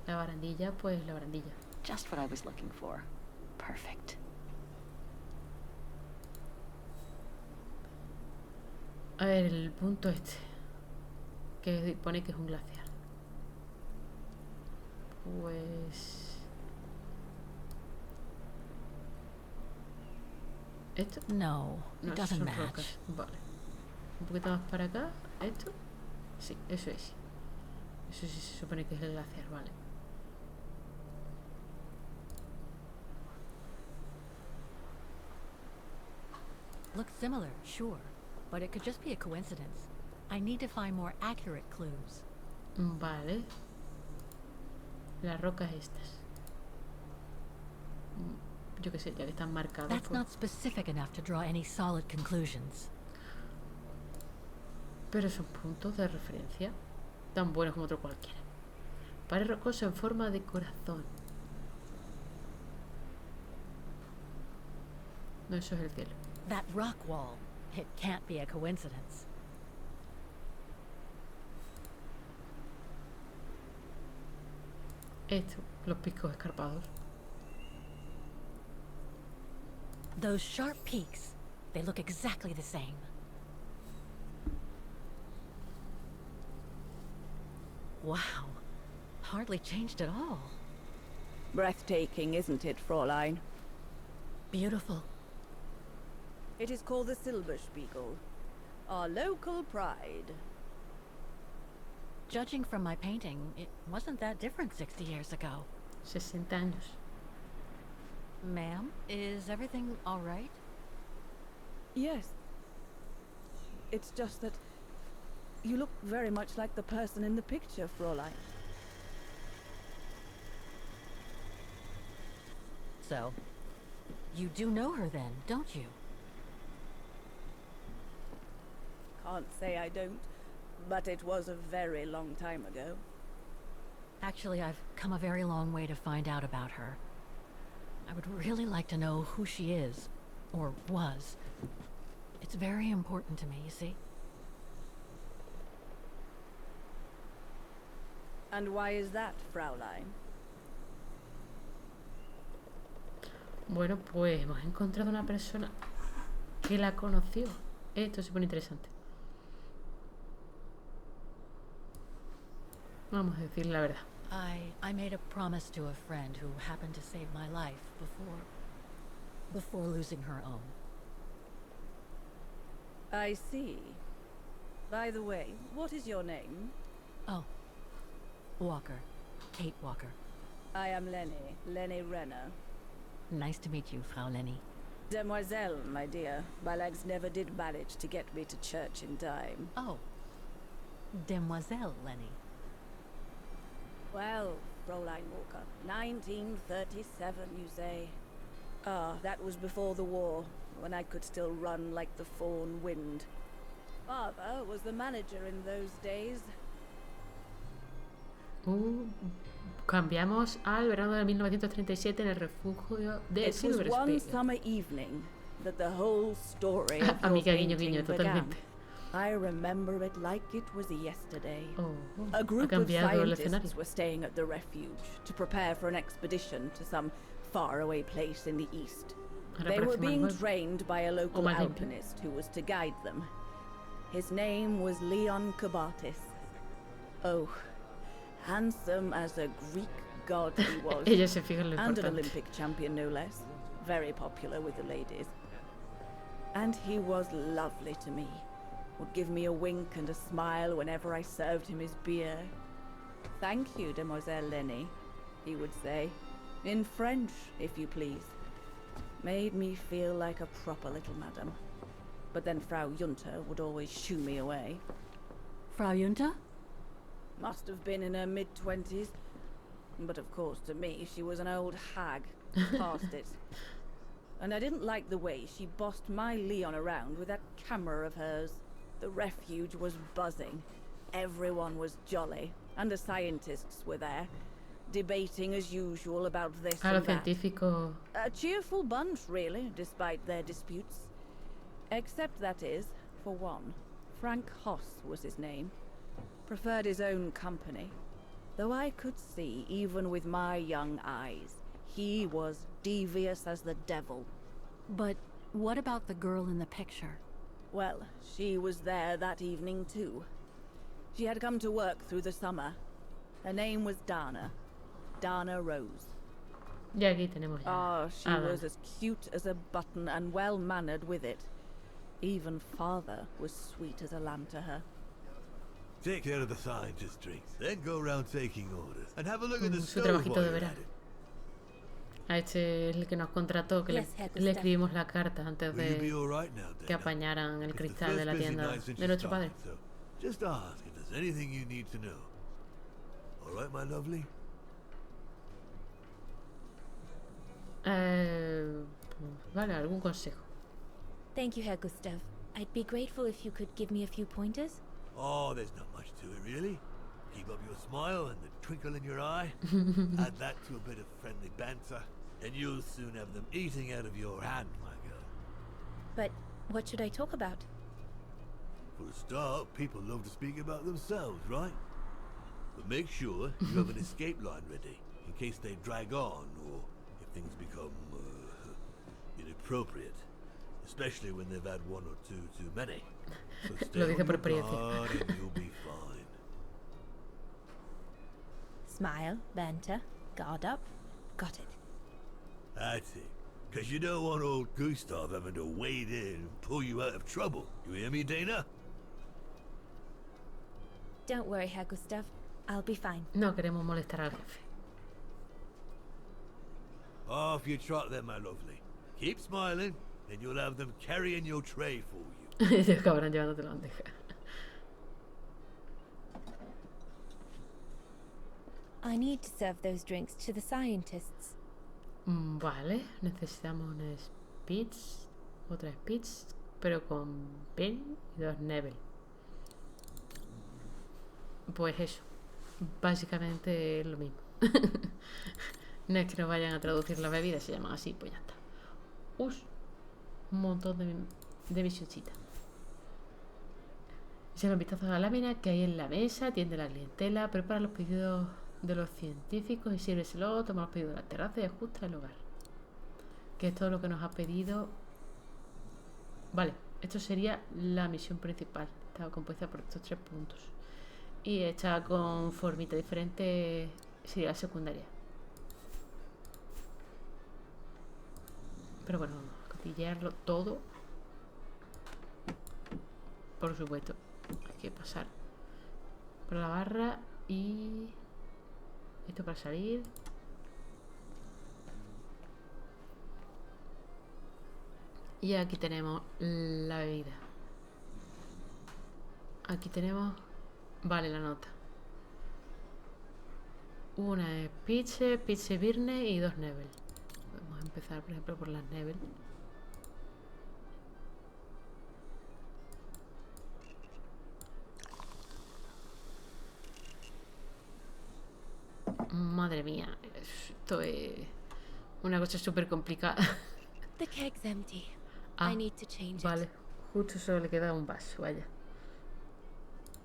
A: La barandilla, pues la barandilla.
B: Just what I was looking for. Perfect.
A: A ver, el punto este. Que pone que es un glaciar. Pues... ¿Esto?
F: No,
A: No,
F: it
A: eso
F: doesn't
A: son
F: match.
A: rocas. Vale. Un poquito más para acá. ¿Esto? Sí, eso es. Eso sí se supone que es el glaciar, vale.
F: Looks similar, sure, but it could just be a coincidence. I need to find more accurate clues.
A: Vale. Las rocas estas. Yo qué sé, ya que están marcadas.
F: That's
A: pues-
F: not specific enough to draw any solid conclusions.
A: Pero son puntos de referencia tan buenos como otro cualquiera. Pared rocosa en forma de corazón. No, eso es el cielo.
F: That rock wall, it can't be a coincidence.
A: Esto, los picos escarpados.
F: Those sharp peaks, they look exactly the same. Wow, hardly changed at all.
H: Breathtaking, isn't it, Fräulein?
F: Beautiful.
H: It is called the Silberspiegel, our local pride.
F: Judging from my painting, it wasn't that different 60 years ago.
A: 60 años.
F: Ma'am, is everything all right?
H: Yes. It's just that you look very much like the person in the picture, Fräulein.
F: So, you do know her then, don't you?
H: can't say I don't, but it was a very long time ago.
F: Actually, I've come a very long way to find out about her. I would really like to know who she is, or was. It's very important to me, you see.
H: And why is that, Fraulein?
A: Bueno, pues hemos encontrado una persona que la conoció. Esto se pone interesante. Vamos a decir la verdad.
F: I made a promise to a friend who happened to save my life before losing her own.
H: I see. By the way, what is your name?
F: Oh, Walker. Kate Walker.
H: I am Lenny Renner.
F: Nice to meet you, Frau Lenny.
H: Demoiselle, my dear. My legs never did manage to get me to church in time.
F: Oh, Demoiselle Lenny.
H: Well, Fräulein Walker, 1937, you say? Ah, that was before the war, when I could still run like the fawn wind. Father was the manager in those days.
A: Cambiamos al verano de 1937 en el refugio de
H: It was one
A: Syberia.
H: summer evening that the whole story of your
A: Amiga, guiño,
H: painting
A: guiño,
H: began.
A: totalmente.
H: I remember it like it was yesterday.
A: Oh,
H: A
A: ha
H: group of
A: cambiado el
H: scientists
A: escenario.
H: were staying at the refuge to prepare for an expedition to some faraway place in the east.
A: Ahora
H: They were
A: parece más
H: being
A: nuevo.
H: trained by a local
A: más limpio.
H: alpinist who was to guide them. His name was Leon Kabatis. Oh, handsome as a Greek god he was.
A: Ella se fija en lo
H: And an
A: importante.
H: Olympic champion, no less. Very popular with the ladies. And he was lovely to me. Would give me a wink and a smile whenever I served him his beer. Thank you, Demoiselle Lenny, he would say. In French, if you please. Made me feel like a proper little madam. But then Frau Junter would always shoo me away.
F: Frau Junta?
H: Must have been in her mid-20s. But of course, to me, she was an old hag. Past it. And I didn't like the way she bossed my Leon around with that camera of hers. The refuge was buzzing. Everyone was jolly. And the scientists were there. Debating as usual about this
A: A los
H: and that.
A: científicos.
H: A cheerful bunch, really, despite their disputes. Except, that is, for one. Frank Hoss was his name. Preferred his own company. Though I could see, even with my young eyes, he was devious as the devil.
F: But what about the girl in the picture?
H: Well, she was there that evening too. She had come to work through the summer. Her name was Dana Roze.
A: Y aquí tenemos ya.
H: Ah, she
A: a
H: was
A: Dana.
H: as cute as a button and well-mannered with it. Even father was sweet as a lamb to her.
I: Take care of the scientist drinks, then go round taking orders, and have a look at the
A: Su
I: stove
A: trabajito
I: while
A: de
I: you're
A: verano.
I: at it.
A: A este es el que nos contrató, que
J: Yes, Herr
A: le
J: Gustav.
A: escribimos la carta antes
I: Will you be
A: de
I: all right now,
A: que
I: Dana?
A: apañaran el
I: It's the
A: cristal de
I: first
A: la
I: busy
A: tienda
I: night since
A: de
I: you
A: nuestro padre.
I: started, so just ask if there's anything you need to know. All right, my lovely?
A: Vale, algún consejo.
J: Thank you, Herr Gustav. I'd be grateful if you could give me a few pointers.
I: Oh, there's not much to it, really. Keep up your smile and the twinkle in your eye. Add that to a bit of friendly banter, and you'll soon have them eating out of your hand, my girl.
J: But what should I talk about?
I: For a start, people love to speak about themselves, right? But make sure you have an escape line ready, in case they drag on, or if things become, inappropriate. Especially when they've had one or two too many. So stay
A: Lo
I: on
A: dice
I: your
A: por experiencia.
I: guard and you'll be fine.
J: Smile, banter, guard up. Got it.
I: That's it. Because you don't want old Gustav having to wade in and pull you out of trouble. You hear me, Dana?
J: Don't worry, Herr Gustav. I'll be fine.
A: No queremos molestar al jefe.
I: Off you trot then, my lovely. Keep smiling, and you'll have them carrying your tray for you.
A: Y te acabarán llevándote la bandeja.
J: I need to serve those drinks to the scientists.
A: Vale, necesitamos una speech, otra speech, pero con Ben y dos Nebel. Pues eso, básicamente es lo mismo. No es que nos vayan a traducir las bebidas, se llaman así, pues ya está. Un montón de misioncitas. Echa un vistazo a la lámina que hay en la mesa, atiende la clientela, prepara los pedidos de los científicos y sírveselo, toma los pedidos de la terraza y ajusta el hogar. Que es todo lo que nos ha pedido. Vale, esto sería la misión principal. Está compuesta por estos 3 puntos. Y hecha con formita diferente sería la secundaria. Pero bueno, vamos a cotillearlo todo. Por supuesto, hay que pasar por la barra y esto para salir. Y aquí tenemos la bebida. Aquí tenemos, vale, la nota. Una es Pizze Birne y 2 Nebel. Vamos a empezar, por ejemplo, por las Nebel. Madre mía, esto es una cosa súper complicada.
J: The keg's empty.
A: Ah,
J: I need to change
A: vale,
J: it.
A: justo solo le queda un vaso, vaya.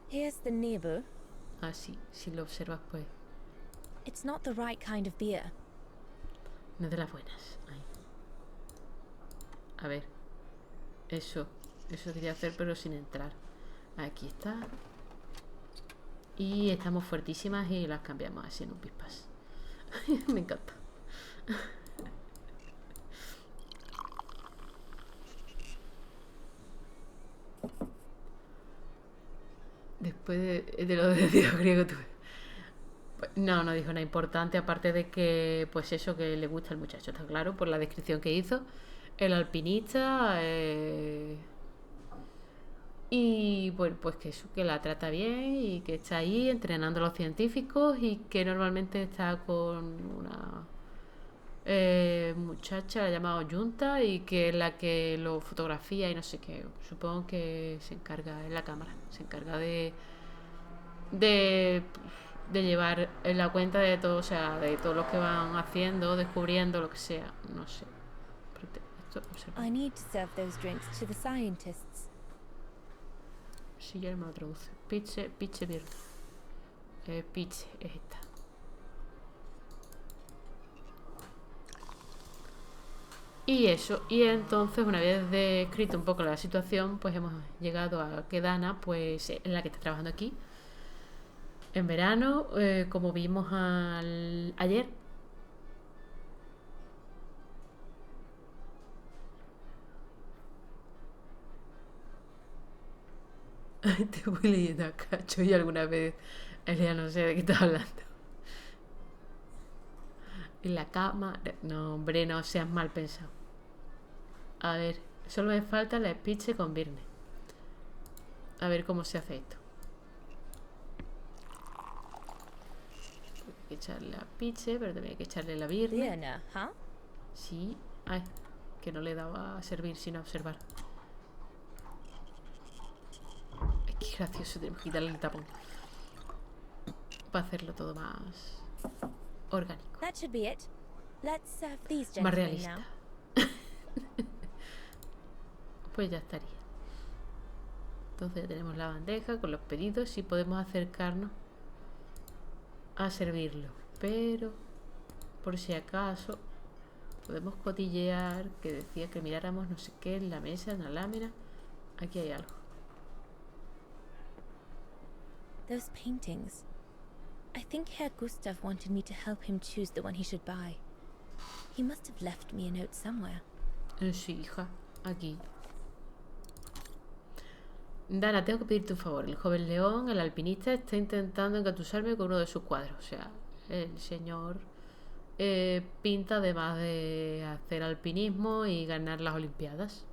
J: Here's the Nebel.
A: Ah, sí, si lo observas, pues
J: It's not the right kind of beer.
A: no es de las buenas. Ahí. A ver, eso quería hacer, pero sin entrar. Aquí está. Y estamos fuertísimas y las cambiamos así en un pispas. Me encanta. Después de lo de Dios griego, no dijo nada importante, aparte de que, pues eso, que le gusta al muchacho, está claro, por la descripción que hizo. El alpinista, y bueno, pues que eso, que la trata bien y que está ahí entrenando a los científicos y que normalmente está con una muchacha llamada Junta y que es la que lo fotografía y no sé qué. Supongo que se encarga en la cámara, se encarga de llevar en la cuenta de todo, o sea, de todo lo que van haciendo, descubriendo, lo que sea, no sé.
J: I need to serve those drinks to the scientists.
A: Si ya me lo traduce. Pizze Bird. Pizze es esta. Y eso, y entonces una vez descrito un poco la situación, pues hemos llegado a que Dana, pues en la que está trabajando aquí, en verano, como vimos ayer. Te voy leyendo a cacho y alguna vez Elia no sé de qué está hablando. En la cama. No, hombre, no seas mal pensado. A ver, solo me falta la Pizze con Birne. A ver cómo se hace esto. Hay que echarle la Pizze, pero también hay que echarle la Birne.
J: Vienna, huh?
A: Sí. Ay, que no le daba a servir sino a observar. Ay, qué gracioso, tenemos que quitarle el tapón para hacerlo todo más orgánico.
J: That should be it. Let's serve these
A: Más
J: gentlemen
A: realista.
J: now.
A: Pues ya estaría. Entonces ya tenemos la bandeja con los pedidos y podemos acercarnos a servirlo. Pero, por si acaso, podemos cotillear, que decía que miráramos no sé qué en la mesa, en la lámina. Aquí hay algo.
J: Those paintings. I think Herr Gustav wanted me to help him choose the one he should buy. He must have left me a note somewhere.
A: Sí, hija, aquí. Dana, tengo que pedirte un favor. El joven león, el alpinista, está intentando engatusarme con uno de sus cuadros. O sea, el señor pinta además de hacer alpinismo y ganar las olimpiadas.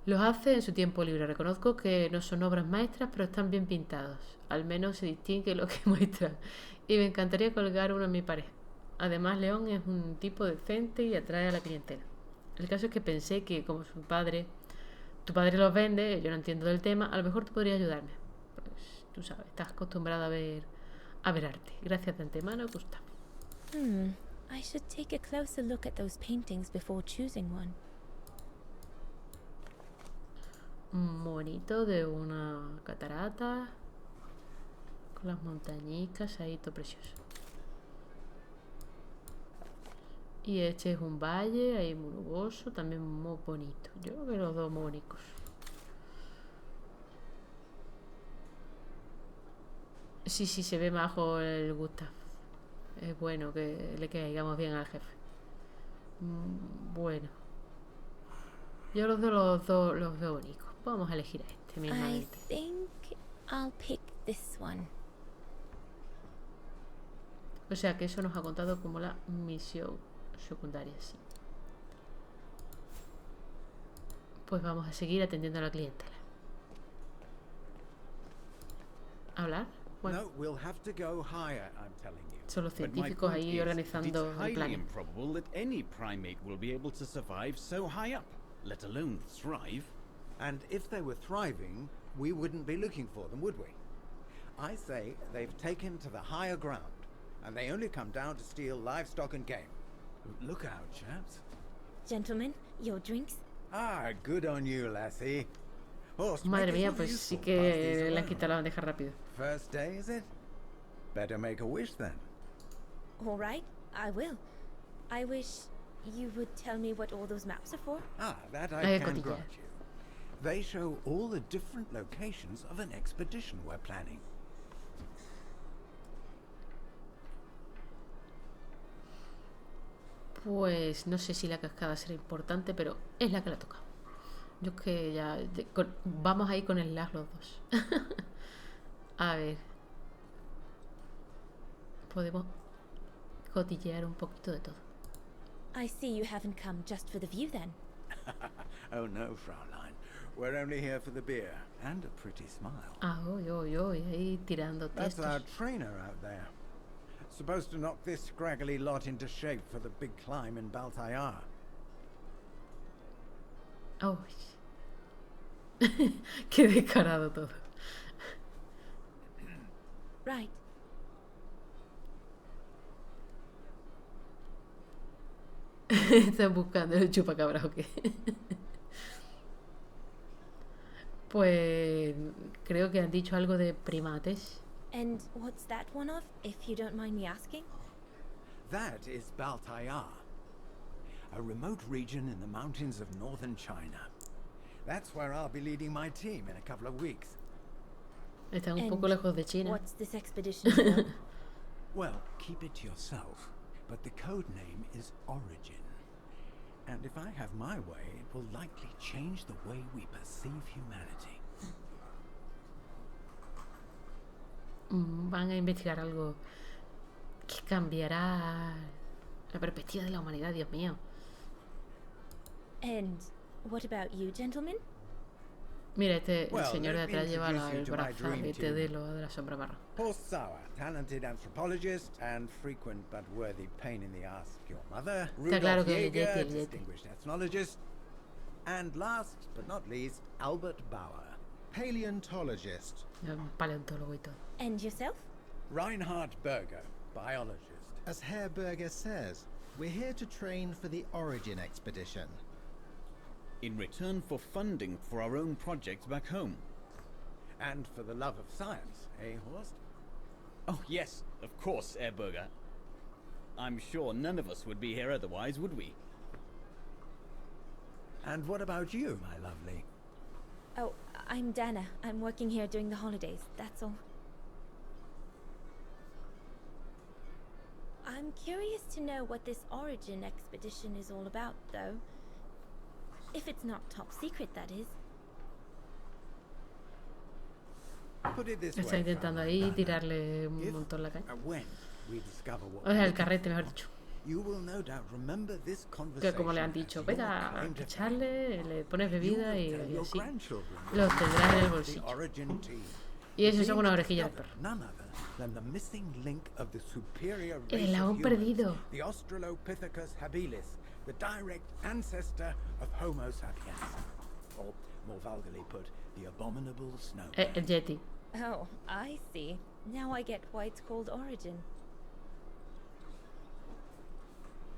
A: Los hace en su tiempo libre. Reconozco que no son obras maestras, pero están bien pintados. Al menos se distingue lo que muestran. Y me encantaría colgar uno en mi pared. Además, León es un tipo decente y atrae a la clientela. El caso es que pensé que como tu padre los vende, yo no entiendo del tema, a lo mejor tú podrías ayudarme. Pues Tú sabes, estás acostumbrada a ver arte. Gracias de antemano, Gustav.
J: I should take a closer look at those paintings before choosing one.
A: Un monito de una catarata con las montañicas ahí, todo precioso. Y este es un valle ahí muy nuboso, también muy bonito. Yo veo los dos muy bonitos. Sí, se ve majo el Gustav. Es bueno que le caigamos bien al jefe. Bueno. Yo los veo bonitos. Vamos a elegir a este
J: I
A: mismamente.
J: think I'll pick this one.
A: O sea que eso nos ha contado como la misión secundaria, sí. Pues vamos a seguir atendiendo a la clientela. ¿Hablar? Bueno,
K: No, we'll have to go higher, I'm telling you.
A: son los
L: But my
A: científicos
L: point
A: ahí
L: is,
A: organizando
L: it's
A: el
L: highly
A: plan.
L: improbable that any primate will be able to survive so high up, let alone thrive.
K: And if they were thriving, we wouldn't be looking for them, would we? I say they've taken to the higher ground, and they only come down to steal livestock and game.
I: Look out, chaps.
J: Gentlemen, your drinks?
K: Ah, good on you, lassie. Horse,
A: Madre
K: make
A: mía,
K: yourself
A: pues
K: useful.
A: sí
K: Pass
A: que
K: these
A: le han
K: around.
A: quitado la bandeja rápido.
K: First day, is it? Better make a wish then.
J: All right, I will. I wish you would tell me what all those maps are for.
K: Ah, that I
A: Ay,
K: can
A: cotilla.
K: grant you. They show all the different locations of an expedition we're planning.
A: Pues no sé si la cascada será importante, pero es la que la toca. Yo es que ya... vamos ahí con el lag los dos. A ver. Podemos cotillear un poquito de todo.
J: I see you haven't come just for the view then.
K: Oh no, Fraulein. We're only here for the beer and a pretty smile.
A: Ah, oy, ahí tirando
K: That's our
A: textos.
K: trainer out there. Supposed to knock this scraggly lot into shape for the big climb in Baltayar.
A: Oh. Qué descarado todo.
J: Right.
A: Están buscando el chupacabra o qué. Pues creo que han dicho algo de primates.
J: And what's that one of, if you don't mind me asking?
K: That is Baltayar, a remote region in the mountains of northern China. That's where I'll be leading my team in a couple of weeks.
A: Están un
J: And
A: poco lejos de China.
J: what's this expedition for?
K: Well, keep it to yourself, but the code name is Origin. And if I have my way, it will likely change the way we perceive humanity.
A: Van a investigar algo que cambiará la perspectiva de la humanidad, Dios mío.
J: And what about you, gentlemen?
A: Mira, el
K: Well,
A: señor de
K: let me
A: atrás lleva
K: introduce you
A: el
K: to my dream
A: brazalete
K: team.
A: de la sombra marrón.
K: Horst Sauer, talented anthropologist and frequent but worthy pain in the ass to your mother.
A: Está claro
K: Rudolf
A: que el
K: Jäger,
A: Yeti, el Yeti.
K: distinguished ethnologist. And last but not least, Albert Bauer,
G: Paleontologist.
A: Un paleontólogo y todo.
J: And yourself?
K: Reinhard Berger, biologist.
G: As Herr Berger says, we're here to train for the Origin expedition.
L: In return for funding for our own projects back home.
K: And for the love of science, eh, Horst?
L: Oh, yes, of course, Herberger. I'm sure none of us would be here otherwise, would we?
K: And what about you, my lovely?
J: Oh, I'm Dana. I'm working here during the holidays, that's all. I'm curious to know what this Origin expedition is all about, though. If it's not top secret, that is.
K: Put it this
A: Está
K: way,
A: intentando
K: Fraulein
A: ahí
K: Dana.
A: tirarle un
K: If,
A: montón la caña.
K: when we discover what
A: O sea,
K: we're
A: el
K: looking
A: carrete,
K: for,
A: mejor dicho.
K: you will no doubt remember this
A: Que
K: conversation
A: como le han
K: as
A: dicho,
K: your
A: venga,
K: claim to fame.
A: echarle, le pones
K: You
A: bebida
K: will
A: y
K: tell your
A: así.
K: grandchildren
A: Los tendrás en el
K: the
A: bolsillo.
K: Origin team.
A: Y eso
K: The
A: son
K: team
A: unas orejillas de
K: discovered
A: perro.
K: none other than the missing link of the superior
A: El
K: race
A: eslabón
K: of humans,
A: perdido.
K: the Australopithecus habilis, the direct ancestor of Homo sapiens. Or, more vulgarly put, the abominable snowman.
A: El Yeti.
J: Oh, I see. Now I get why it's called Origin.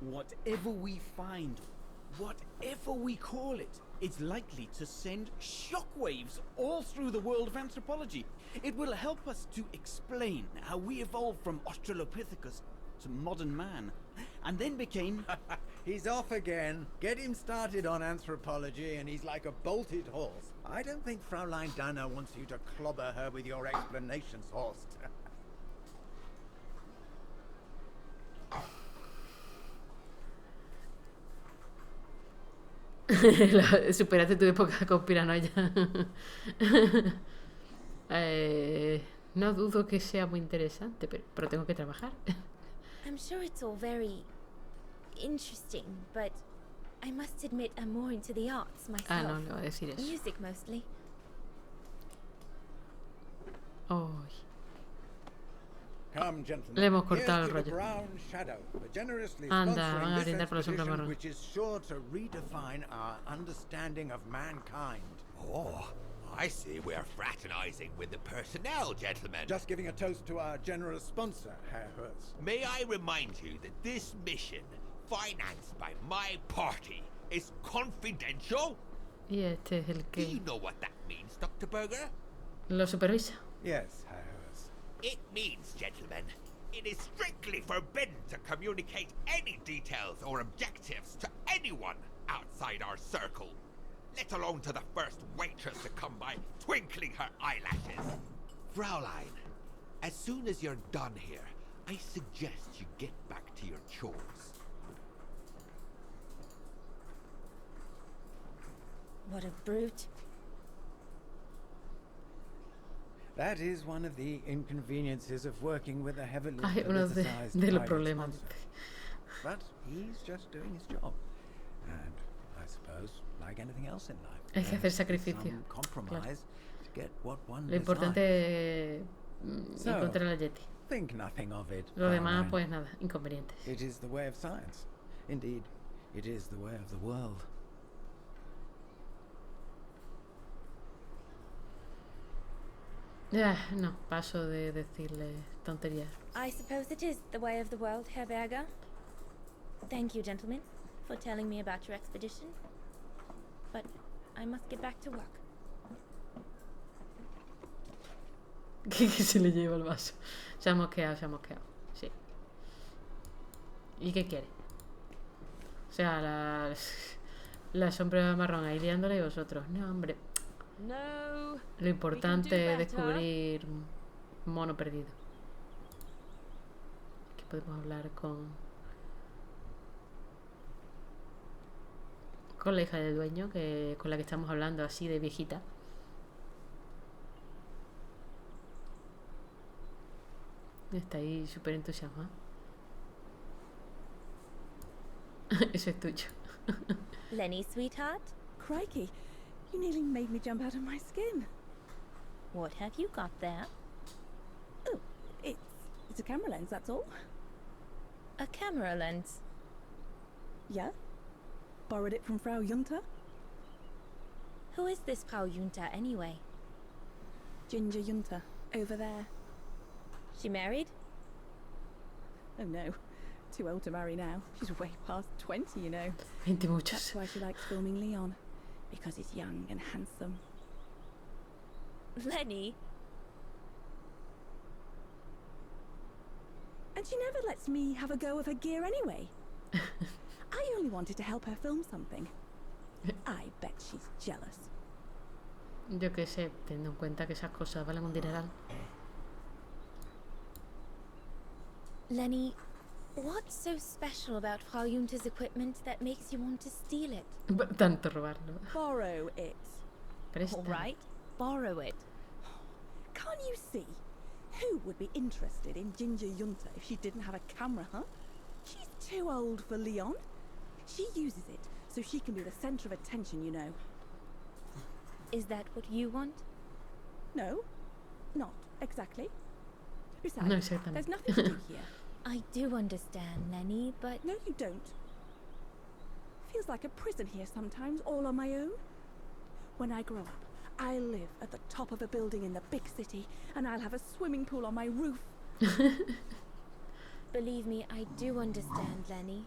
L: Whatever we find, whatever we call it, it's likely to send shockwaves all through the world of anthropology. It will help us to explain how we evolved from Australopithecus to modern man, and then became...
G: He's off again. Get him started on anthropology and he's like a bolted horse. I don't think Fraulein Dana wants you to clobber her with your explanations, Horst.
A: Superaste tu época conspiranoia. No dudo que sea muy interesante, pero tengo que trabajar.
J: I'm sure it's all very interesting, but I must admit I'm more into the arts myself.
A: Ah, no, le voy a decir eso.
J: Music mostly.
A: Oh.
G: Come, gentlemen.
A: Le hemos cortado el
G: Here's to the
A: rollo.
G: Brown Shadow, for generously
A: Anda, van a
G: sponsoring this
A: brindar por la sombra
G: expedition,
A: marrón.
G: which is sure to redefine our understanding of mankind.
I: Oh, I see we're fraternizing with the personnel, gentlemen.
G: Just giving a toast to our generous sponsor, Herr Hertz.
I: May I remind you that this mission, financed by my party, is confidential?
A: Y este es el
I: Do
A: que
I: you know what that means, Dr. Berger?
A: lo supervisa.
G: Yes, Herr Hertz.
I: It means, gentlemen, it is strictly forbidden to communicate any details or objectives to anyone outside our circle, let alone to the first waitress to come by twinkling her eyelashes. Fraulein, as soon as you're done here, I suggest you get back to your chores.
J: What a brute.
G: That is one of the inconveniences of working with a heavily
A: Ay, uno
G: politicized
A: de los
G: private
A: problemas.
G: sponsor. But he's just doing his job. And I suppose, like anything else in life,
A: Hay que hacer
G: there's
A: sacrificio.
G: some compromise to get what one
A: Lo importante
G: desires.
A: es
G: So,
A: encontrar la Yeti.
G: think nothing of it.
A: Lo demás,
G: Fraulein.
A: pues nada, inconvenientes.
G: It is the way of science. Indeed, it is the way of the world.
A: No, paso de decirle tonterías.
J: I suppose it is the way of the world, Herr Berger. Thank you, gentlemen, for telling me about your expedition. But I must get back to work.
A: Que se le lleva el vaso. Se ha mosqueado, sí. ¿Y qué quiere? O sea, la sombra marrón ahí liándola y vosotros. No, hombre.
F: No.
A: Lo importante es descubrir un mono perdido. Aquí podemos hablar con la hija del dueño, con la que estamos hablando así de viejita. Está ahí súper entusiasmada. Eso es tuyo.
J: Lenny, sweetheart?
H: Crikey, you nearly made me jump out of my skin.
J: What have you got there?
H: Oh, it's a camera lens, that's all.
J: A camera lens?
H: Yeah? Borrowed it from Frau Junta?
J: Who is this Frau Junta anyway?
H: Ginger Junta, over there.
J: She married?
H: Oh no, too old to marry now. She's way past 20, you know.
A: 20 muchos.
H: That's why she likes filming Leon, because he's young and handsome.
J: Lenny?
H: And she never lets me have a go of her gear anyway. I only wanted to help her film something. I bet she's jealous.
A: Yo qué sé, teniendo en cuenta que esas cosas valen un dineral.
J: Lenny, what's so special about Frau Junta's equipment that makes you want to steal it?
A: Tanto robarlo.
H: Borrow it.
A: Presta.
J: All right, borrow it.
H: Can't you see? Who would be interested in Ginger Junta if she didn't have a camera, huh? She's too old for Leon. She uses it so she can be the center of attention, you know.
J: Is that what you want?
H: No, not exactly.
A: No
H: Besides,
A: exactamente.
H: there's nothing to do here.
J: I do understand, Lenny, but...
H: No, you don't. Feels like a prison here sometimes, all on my own. When I grow up, I'll live at the top of a building in the big city, and I'll have a swimming pool on my roof.
J: Believe me, I do understand, Lenny.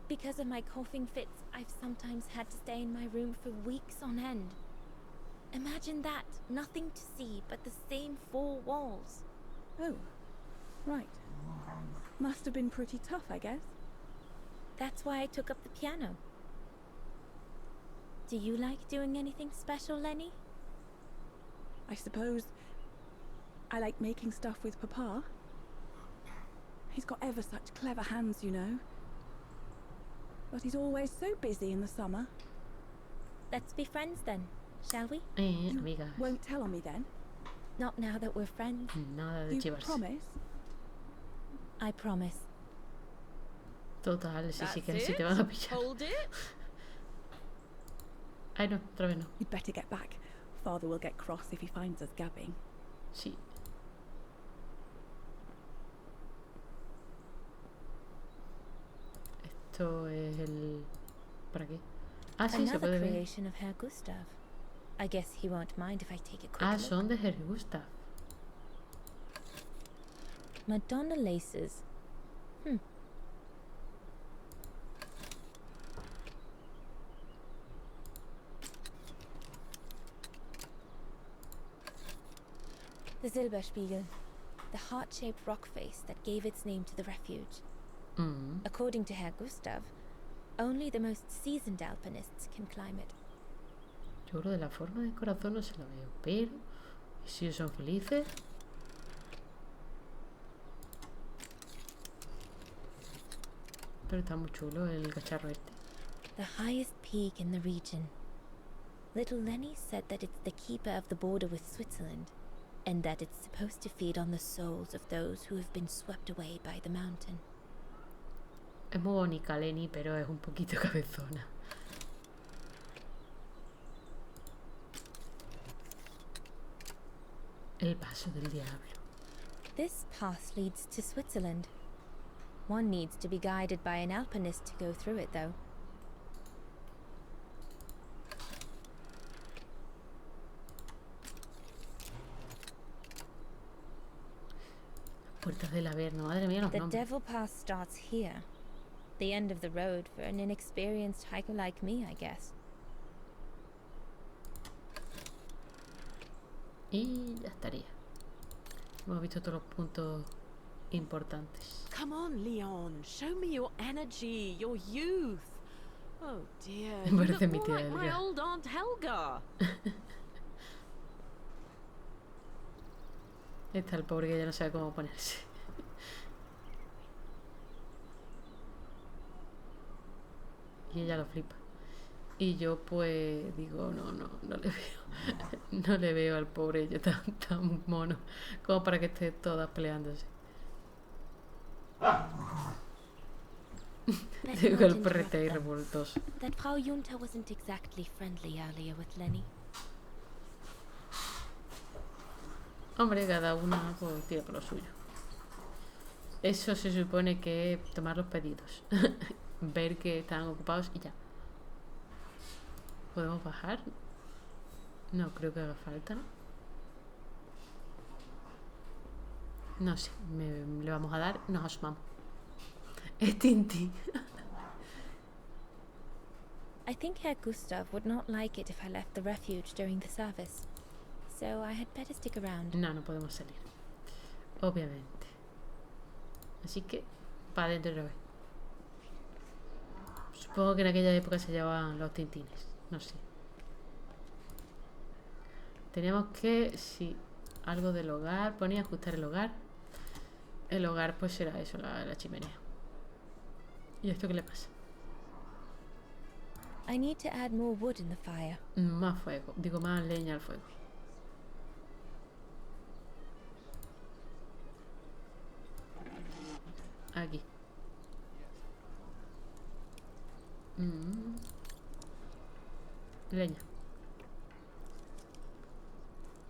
J: Because of my coughing fits, I've sometimes had to stay in my room for weeks on end. Imagine that, nothing to see but the same four walls.
H: Oh, right. Must have been pretty tough, I guess.
J: That's why I took up the piano. Do you like doing anything special, Lenny?
H: I suppose I like making stuff with Papa. He's got ever such clever hands, you know. But he's always so busy in the summer.
J: Let's be friends then, shall we?
A: Amigas.
H: Won't tell on me then?
J: Not now that we're friends.
A: Nada de
H: You
A: chivarse.
H: promise?
J: I promise.
A: Total, si te van a pillar.
H: Hold it.
A: Ay, no, otra vez no.
H: You'd better get back. Father will get cross if he finds us gabbing.
A: Sí. Esto es el... ¿Para qué? Ah, sí, se
J: Another
A: puede ver.
J: creation of Herr Gustav. I guess he won't mind if I take a quick
A: Ah,
J: look.
A: son de Herr Gustav.
J: Madonna laces. The Silberspiegel, the heart-shaped rock face that gave its name to the refuge. According to Herr Gustav, only the most seasoned alpinists can climb it.
A: Yo creo de la forma del corazón no se la veo, pero si ellos son felices. Pero está muy chulo el cacharro este.
J: The highest peak in the region. Little Lenny said that it's the keeper of the border with Switzerland, and that it's supposed to feed on the souls of those who have been swept away by the mountain.
A: Es muy bonita Lenny, pero es un poquito cabezona. El paso del diablo.
J: This path leads to Switzerland. One needs to be guided by an alpinist to go through it, though.
A: Puertas del Averno, madre mía los
J: The
A: nombres.
J: Devil Pass starts here. The end of the road for an inexperienced hiker like me, I guess.
A: Y ya estaría. Hemos visto todos los puntos importantes.
F: Come on, Leon. Show me your energy, your youth. Oh dear.
A: Me
F: You
A: parece
F: look
A: mi
F: more
A: tía
F: like my
A: Helga.
F: old Aunt Helga.
A: Está el pobre que ya no sabe cómo ponerse. Y ella lo flipa. Y yo pues digo, no le veo. No le veo al pobre yo tan mono como para que esté todas peleándose.
J: Let's
A: Digo
J: not
A: el perrete ahí
J: interrupt them.
A: revoltoso.
J: That Frau Junta wasn't exactly friendly earlier with Lenny.
A: Hombre, cada una pues tira por lo suyo. Eso se supone que es tomar los pedidos. Ver que están ocupados y ya. ¿Podemos bajar? No creo que haga falta, ¿no? No sé, le vamos a dar, nos asomamos. Es Tintín.
J: I think Herr Gustav would not like it if I left the refuge during the service. So I had better stick around.
A: No podemos salir. Obviamente. Así que, para adentro otra vez. Supongo que en aquella época se llevaban los tintines. No sé. Teníamos que, sí, algo del hogar. Ponía ajustar el hogar. El hogar pues será eso, la chimenea. ¿Y esto qué le pasa?
J: I need to add more wood in the fire.
A: Más fuego. Digo, más leña al fuego. Aquí. Leña.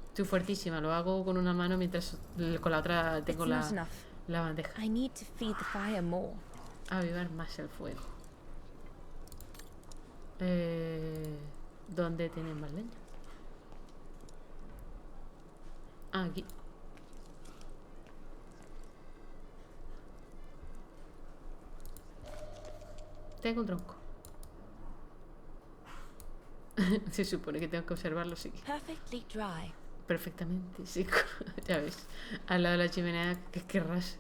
A: Estoy fuertísima. Lo hago con una mano mientras con la otra tengo
J: It's not enough.
A: la bandeja.
J: I need to feed the fire more.
A: Avivar más el fuego. ¿Dónde tienen más leña? Aquí. Tengo un tronco. Se supone que tengo que observarlo, sí.
F: Perfectly dry.
A: Perfectamente, sí. Ya ves. Al lado de la chimenea, ¿qué querrás?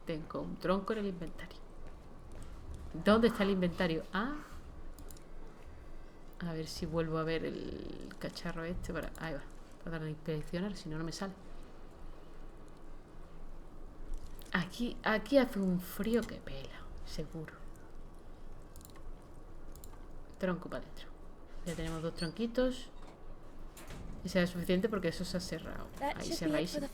A: Tengo un tronco en el inventario. ¿Dónde está el inventario? Ah. A ver si vuelvo a ver el cacharro este para... Ahí va. Para darle a inspeccionar, si no, no me sale. Aquí hace un frío que pela, seguro. Tronco para adentro. Ya tenemos 2 tronquitos. Y será suficiente porque eso se ha cerrado. Ahí cerradísimo.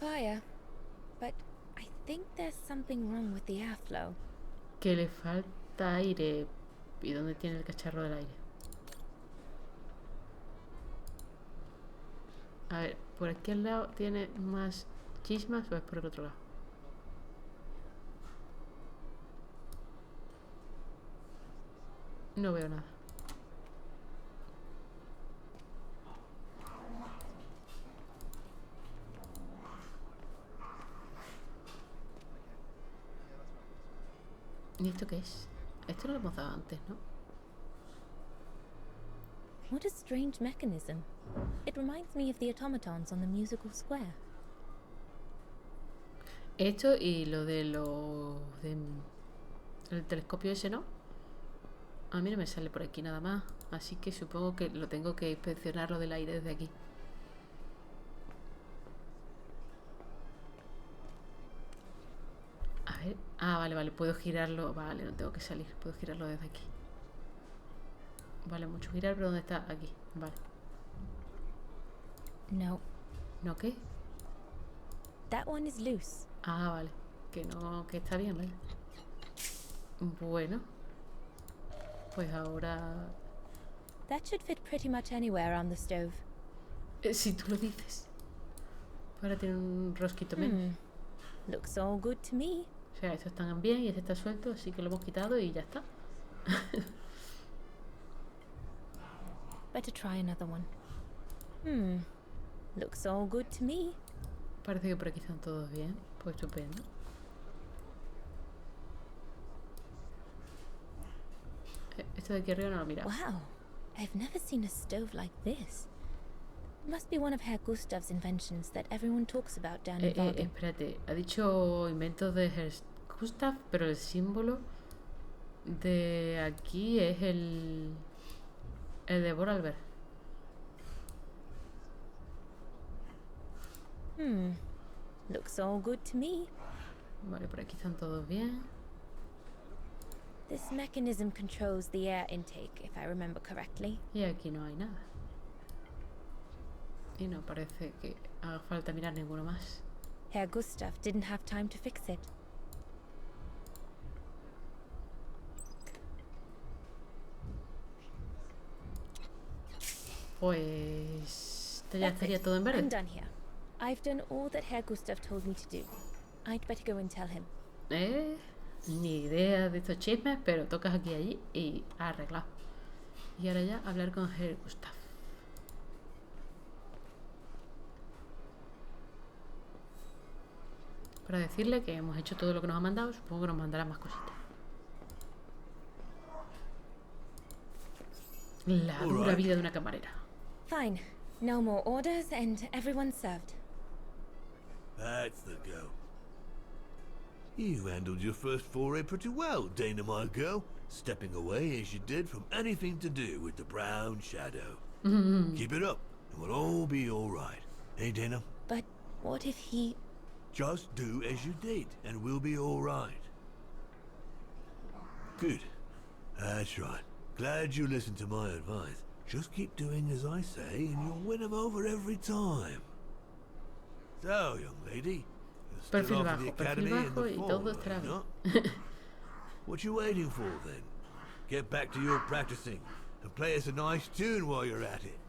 A: Que le falta aire. ¿Y dónde tiene el cacharro del aire? A ver, ¿por aquí al lado tiene más chismas o es por el otro lado? No veo nada. ¿Y esto qué es? Esto no lo hemos dado antes, ¿no?
J: What a strange mechanism. It reminds me of the automatons on the musical square.
A: Esto y lo de el telescopio ese, ¿no? A mí no me sale por aquí nada más. Así que supongo que lo tengo que inspeccionar lo del aire desde aquí. A ver. Ah, vale, puedo girarlo. Vale, no tengo que salir. Puedo girarlo desde aquí. Vale, mucho girar, pero ¿dónde está? Aquí. Vale.
J: No.
A: ¿No qué?
J: That one is loose.
A: Ah, vale. Que no, que está bien, ¿vale? Bueno. Pues ahora...
J: That should fit pretty much anywhere on the stove.
A: Si tú lo dices. Ahora tiene un rosquito menos.
J: Looks all good to me.
A: O sea, estos están bien y este está suelto, así que lo hemos quitado y ya está.
J: Better try another one. Looks all good to me.
A: Parece que por aquí están todos bien. Pues estupendo. Esto de aquí arriba no lo mira.
J: Wow, I've never seen a stove like this. It must be one of Herr Gustav's inventions that everyone talks about down in Wagen.
A: Espérate, ha dicho inventos de Herr Gustav, pero el símbolo de aquí es el de Vorarlberg.
J: Looks all good to me.
A: Vale, por aquí están todos bien.
J: This mechanism controls the air intake, if I remember correctly.
A: Y aquí no hay nada. Y no parece que haga falta mirar ninguno más.
J: Herr Gustav didn't have time to fix it.
A: Pues ya estaría todo en verde.
J: I'm done here. I've done all that Herr Gustav told me to do. I'd better go and tell him.
A: Ni idea de estos chismes, pero tocas aquí y allí y arreglado. Y ahora ya hablar con Herr Gustav. Para decirle que hemos hecho todo lo que nos ha mandado. Supongo que nos mandará más cositas. La dura vida de una camarera.
J: Fine. No more orders and everyone's served.
M: That's the go. You handled your first foray pretty well, Dana, my girl, stepping away as you did from anything to do with the brown shadow. Keep it up, and we'll all be all right. Hey, Dana?
J: But what if he...
M: Just do as you did, and we'll be all right. Good. That's right. Glad you listened to my advice. Just keep doing as I say, and you'll win him over every time. So, young lady, you'll still off to the academy in the fall, not? What you waiting for, then? Get back to your practicing, and play us a nice tune while you're at it.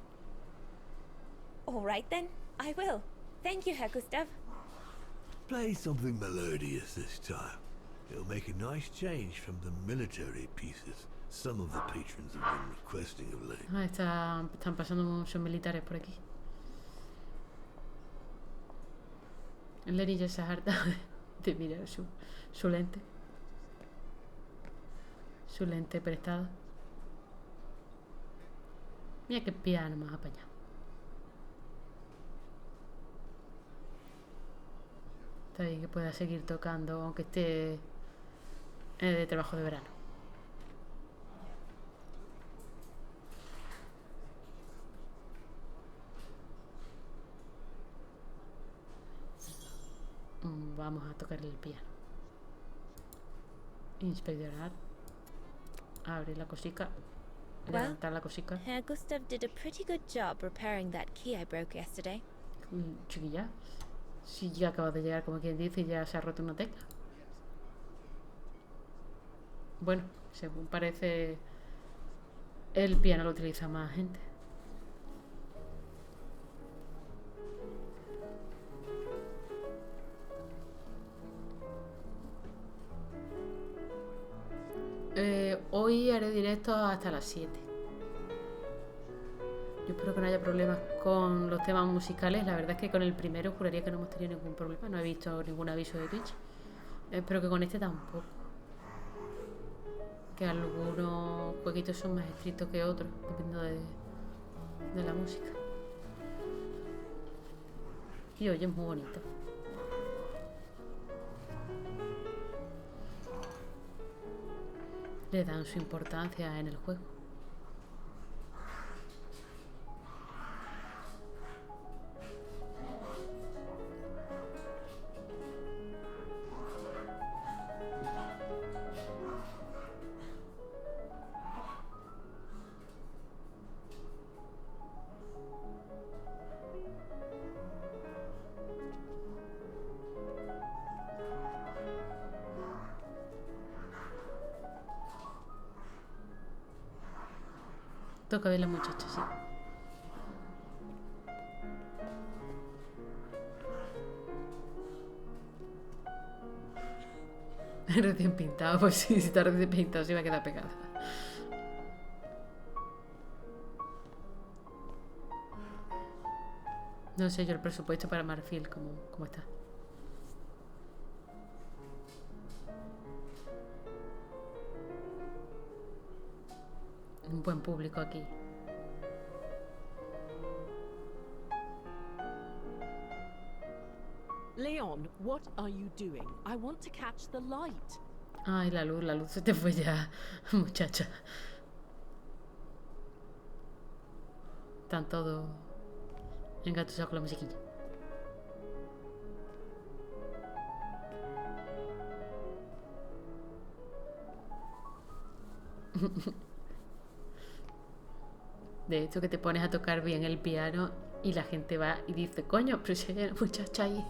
J: All right, then. I will. Thank you, Herr Gustav.
M: Play something melodious this time. It'll make a nice change from the military pieces some of the patrons have been requesting of late.
A: Están pasando muchos militares por aquí. Lenny ya se ha hartado de mirar su lente. Su lente prestado. Mira qué piano más apañado. Está bien que pueda seguir tocando aunque esté de trabajo de verano. Vamos a tocar el piano. Inspeccionar. Abre la cosica. Levantar la cosica.
J: Herr Gustav did a pretty good job repairing that key I broke yesterday.
A: Chiquilla, si ya acabas de llegar, como quien dice, y ya se ha roto una tecla. Bueno, según parece, el piano lo utiliza más gente. Hoy haré directo hasta las 7. Yo espero que no haya problemas con los temas musicales. La verdad es que con el primero juraría que no hemos tenido ningún problema. No he visto ningún aviso de Twitch. Espero que con este tampoco. Que algunos jueguitos son más estrictos que otros, dependiendo de la música. Y oye, es muy bonito. Le dan su importancia en el juego. Toca bien la muchacha, sí. Recién pintado, pues sí, si está recién pintado se va a quedar pegada. No sé yo el presupuesto para Marfil, ¿cómo está? Un buen público aquí.
F: Leon, what are you doing? I want to catch the light.
A: Ay, la luz se te fue ya, muchacha. Están todos engatusados con la musiquilla. De hecho, que te pones a tocar bien el piano y la gente va y dice, coño, pero si hay una muchacha ahí.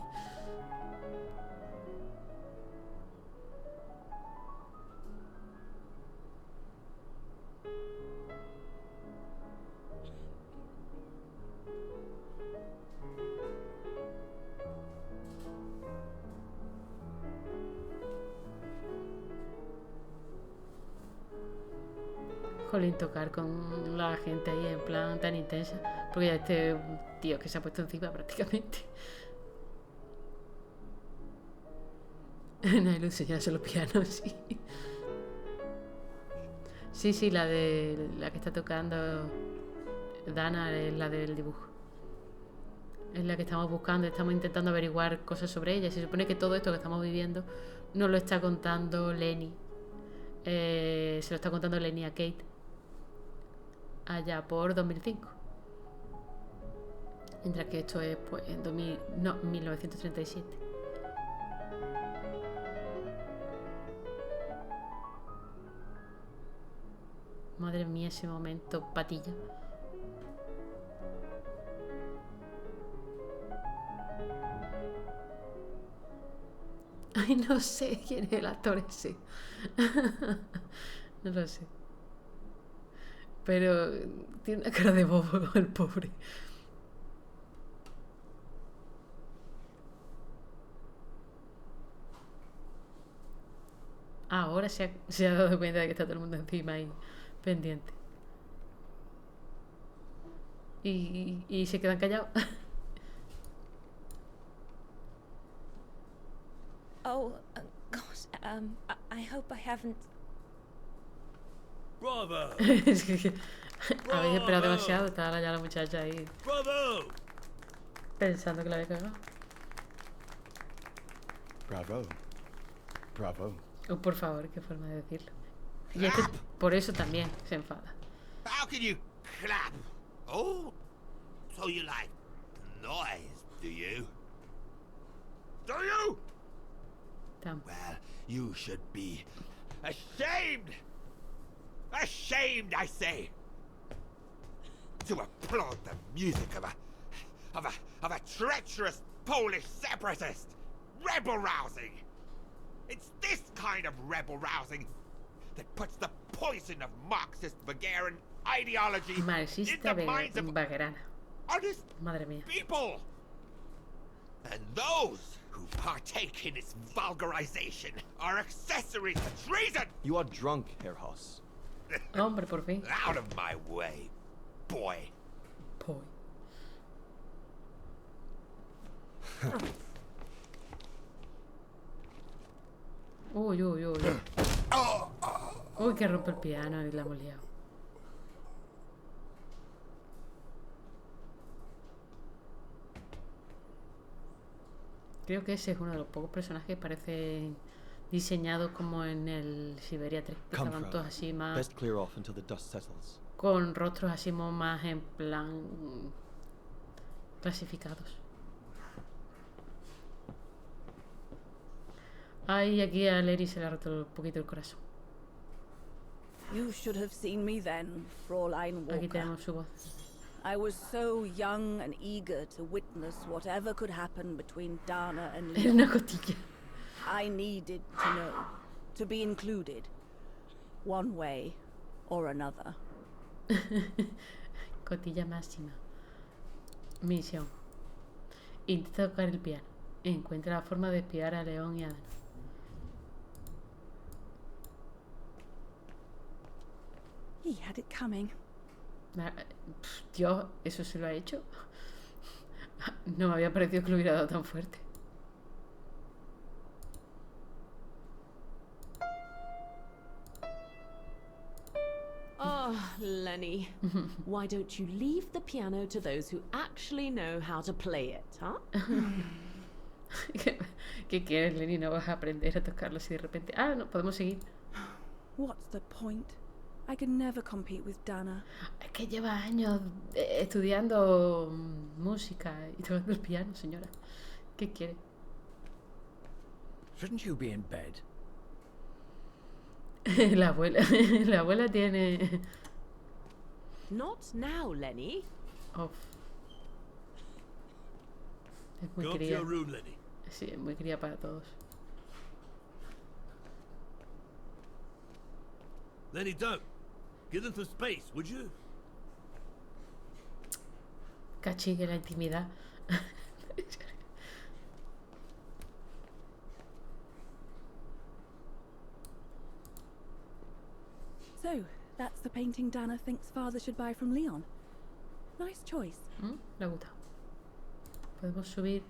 A: Jolín, tocar con la gente ahí en plan tan intensa. Porque ya este tío que se ha puesto encima prácticamente. No hay luz, ya son los pianos, sí. Sí, la que está tocando Dana es la del dibujo. Es la que estamos buscando, estamos intentando averiguar cosas sobre ella. Se supone que todo esto que estamos viviendo nos lo está contando Lenny. Se lo está contando Lenny a Kate. Allá por 2005. Mientras que esto es pues en 1937. Madre mía, ese momento, patilla. Ay, no sé quién es el actor ese. No lo sé. Pero tiene una cara de bobo el pobre. Ahora se ha dado cuenta de que está todo el mundo encima y pendiente. Y se quedan callados.
J: haven't.
M: Bravo!
A: Es que habéis esperado demasiado. Estaba ya la muchacha ahí
M: Bravo!
A: pensando que la había cagado.
N: Bravo. Bravo.
A: Por favor, qué forma de decirlo. Y es que por eso también se enfada.
I: How can you clap? Oh, so you like noise, do you? Do you?
A: Tam.
I: Well, you should be ashamed. Ashamed, I say. To applaud the music of a treacherous Polish separatist. Rebel rousing. It's this kind of rebel rousing that puts the poison of Marxist Bulgarian ideology in
A: Marxista
I: the minds of
A: vaguerana.
I: honest
A: Madre mía.
I: people. And those who partake in its vulgarization are accessories to treason.
N: You are drunk, Herr Hoss.
A: Hombre, por fin.
I: Out of my way, boy.
A: Poy. Uy, uy, uy. Uy, que rompe el piano y la hemos liado. Creo que ese es uno de los pocos personajes que parece diseñados como en el Syberia 3. Que
N: Come,
A: estaban todos
N: Fraulein.
A: así más...
N: Best clear off until the dust settles.
A: Con rostros así más en plan... clasificados. Ay, aquí a Lery se le ha roto un poquito el corazón.
H: You should have seen me then, Fräulein
A: Aquí
H: Walker.
A: tenemos su voz.
H: I was so young and eager to witness whatever could happen between Dana and
A: Era una
H: Leon.
A: cotilla.
H: I needed to know, to be included, one way or another.
A: Cotilla máxima. Misión. Intenta tocar el piano. Encuentra la forma de espiar a León y a Dana.
H: He had it coming.
A: Dios, ¿eso se lo ha hecho? No me había parecido que lo hubiera dado tan fuerte.
O: Oh, Lenny. Why don't you leave the piano to those who actually know how to play it, huh?
A: ¿Qué quieres, Lenny? No vas a aprender a tocarlo si de repente... Ah, no, podemos seguir.
H: What's the point? I could never compete with Dana.
A: Es que lleva años estudiando música y tocando el piano, señora. ¿Qué quiere?
K: Shouldn't you be in bed?
A: La abuela tiene...
O: Not now, Lenny.
A: Off. Es muy
M: Go up to
A: cría.
M: your room, Lenny.
A: Sí, es muy cría para todos.
M: Lenny, don't. Give them some space, would you?
A: Cachigue la intimidad.
H: So, that's the painting Dana thinks father should buy from Leon. Nice choice.
A: Le ha gustado. Podemos subir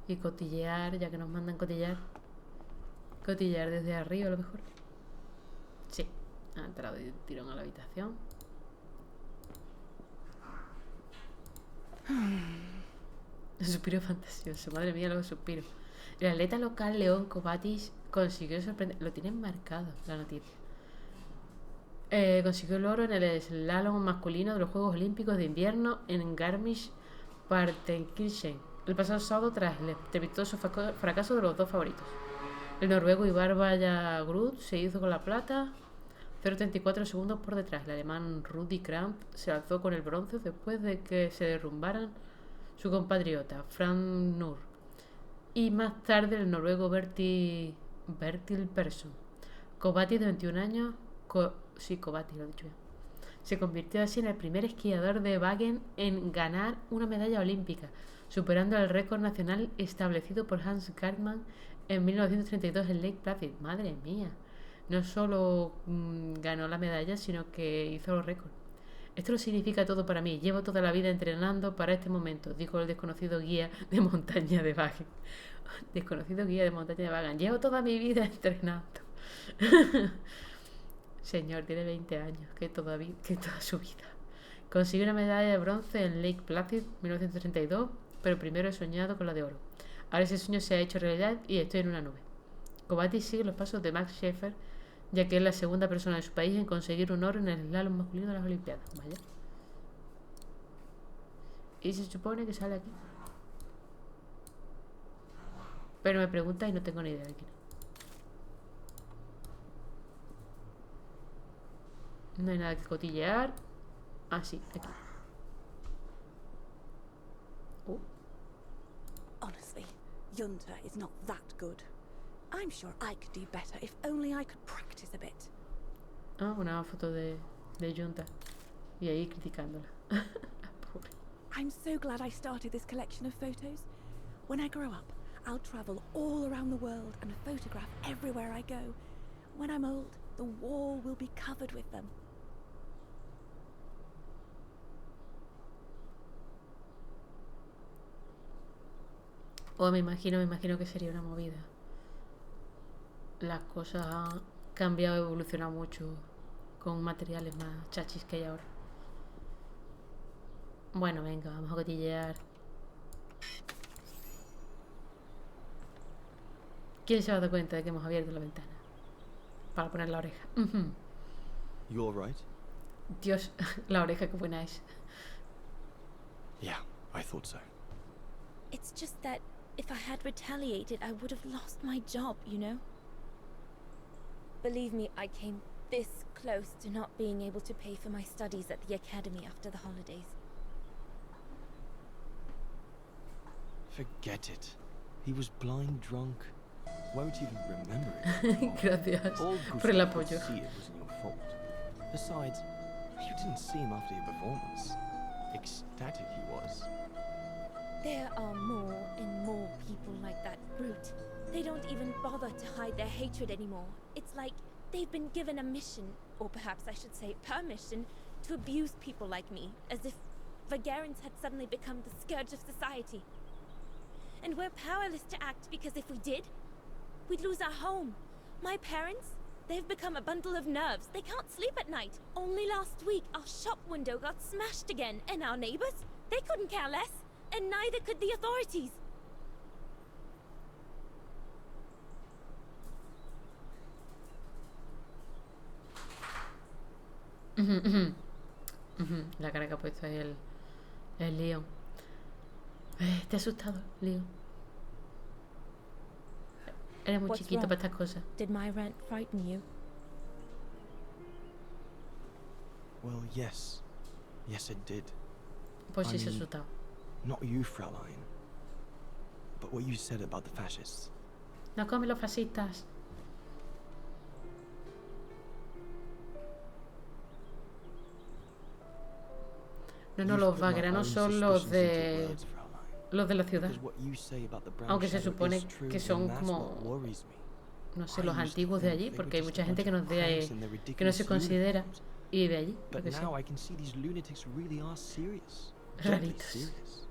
A: y cotillear, ya que nos mandan cotillear. Cotillear desde arriba a lo mejor. Sí, ha entrado de tirón a la habitación. Un suspiro fantasioso, madre mía, los suspiros. El atleta local León Kovatis consiguió sorprender. Lo tienen marcado la noticia. Consiguió el oro en el slalom masculino de los Juegos Olímpicos de Invierno en Garmisch-Partenkirchen el pasado sábado tras el estrepitoso fracaso de los dos favoritos. El noruego Ivar Vallagrud se hizo con la plata 0,34 segundos por detrás. El alemán Rudi Kramp se alzó con el bronce después de que se derrumbaran su compatriota Frank Nur y más tarde el noruego Bertil Persson. Kovatis, de 21 años, Kovatis, lo he dicho ya, se convirtió así en el primer esquiador de Wagen en ganar una medalla olímpica, superando el récord nacional establecido por Hans Gartmann en 1932 en Lake Placid. Madre mía, no solo ganó la medalla, sino que hizo los récords. Esto lo significa todo para mí. Llevo toda la vida entrenando para este momento, dijo el desconocido guía de montaña de Wagen. Desconocido guía de montaña de Wagen. Llevo toda mi vida entrenando. Señor, tiene 20 años, que toda su vida. Consigue una medalla de bronce en Lake Placid 1932, pero primero he soñado con la de oro. Ahora ese sueño se ha hecho realidad y estoy en una nube. Kobati sigue los pasos de Max Schaeffer, ya que es la segunda persona de su país en conseguir un oro en el slalom masculino de las Olimpiadas. Vaya. Y se supone que sale aquí. Pero me pregunta y no tengo ni idea de quién. No hay nada que cotillear. Ah, sí, aquí.
H: Honestly, Junta is not that good. I'm sure I could do better if only I could practice a bit.
A: Ah, una foto de Junta. Y ahí criticándola. Pobre.
H: I'm so glad I started this collection of photos. When I grow up, I'll travel all around the world and photograph everywhere I go. When I'm old, the wall will be covered with them.
A: O me imagino que sería una movida. Las cosas han cambiado, evolucionado mucho con materiales más chachis que hay ahora. Bueno, venga, vamos a cotillear. ¿Quién se va a dar cuenta de que hemos abierto la ventana? Para poner la oreja.
N: You all right?
A: Dios, la oreja que buena es.
N: Yeah, I thought so.
J: It's just that if I had retaliated, I would have lost my job, you know? Believe me, I came this close to not being able to pay for my studies at the academy after the holidays.
N: Forget it. He was blind drunk. Won't even remember it.
A: Gracias
N: All
A: por el
N: Gustav could
A: apoyo.
N: see it wasn't your fault. Besides, you didn't see him after your performance. Ecstatic he was.
J: There are more and more people like that brute. They don't even bother to hide their hatred anymore. It's like they've been given a mission, or perhaps I should say permission, to abuse people like me, as if Vagarans had suddenly become the scourge of society. And we're powerless to act because if we did, we'd lose our home. My parents, they've become a bundle of nerves. They can't sleep at night. Only last week, our shop window got smashed again, and our neighbors, they couldn't care less. And neither could the authorities.
A: La cara que ha puesto ahí el Leon. ¿Te ha asustado, Leon? Eres muy
J: What's
A: chiquito
J: wrong?
A: para estas cosas.
J: Did my rant frighten you?
N: Well, yes. Yes, it did.
A: Pues
N: I
A: sí, se ha
N: mean,
A: asustado.
N: Not you, Fraulein. But what you said about the fascists.
A: No comen los fascistas. No,
N: You've
A: los
N: put my
A: vagaranos
N: own
A: son los
N: suspicions
A: de...
N: into words, Fraulein.
A: los de la ciudad.
N: Because what you say about the brown
A: Aunque se
N: shadow
A: supone
N: is true,
A: que son
N: and that's
A: como...
N: what worries me.
A: no sé,
N: I
A: los
N: used to
A: antiguos de
N: think
A: allí,
N: they
A: porque hay
N: were just
A: mucha
N: a
A: gente que
N: bunch
A: no
N: of
A: es de
N: cranks in their
A: que no se
N: ridiculous
A: considera
N: uniforms.
A: y de allí,
N: But
A: porque sí.
N: now I can see these lunatics really are serious. Deadly
A: Raritos.
N: serious.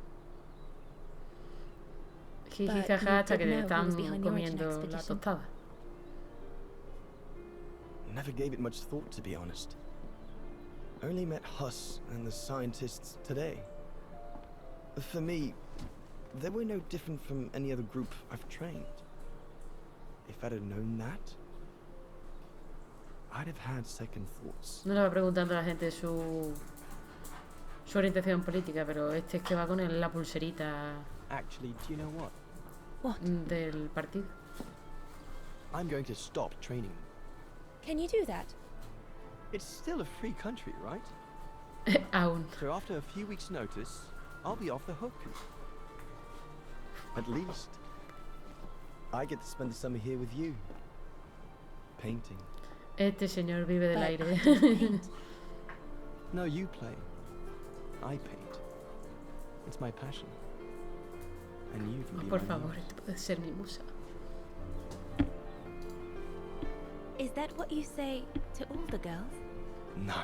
A: Jiji,
J: But
A: jaja,
J: you
A: hasta
J: did
A: que le
J: know who
A: están
J: was behind the origin
A: comiendo la
J: expedition?
A: tostada.
N: Never gave it much thought, to be honest. Only met Huss and the scientists today. For me, they were no different from any other group I've trained. If I'd have known that, I'd have had second thoughts.
A: No le va preguntando a la gente su orientación política, pero este es que va con la pulserita
N: Actually, do you know what?
J: What?
A: del partido.
N: I'm going to stop training.
J: Can you do that?
N: It's still a free country, right?
A: Aún.
N: So after a few weeks' notice, I'll be off the hook. At least, I get to spend the summer here with you. Painting.
A: Este señor vive del
J: But
A: aire.
J: I don't paint.
N: No, you play. I paint. It's my passion. And you can be
A: Por
N: my
A: favor,
N: muse.
A: puedes ser mi musa.
J: Is that what you say to all the girls?
N: No.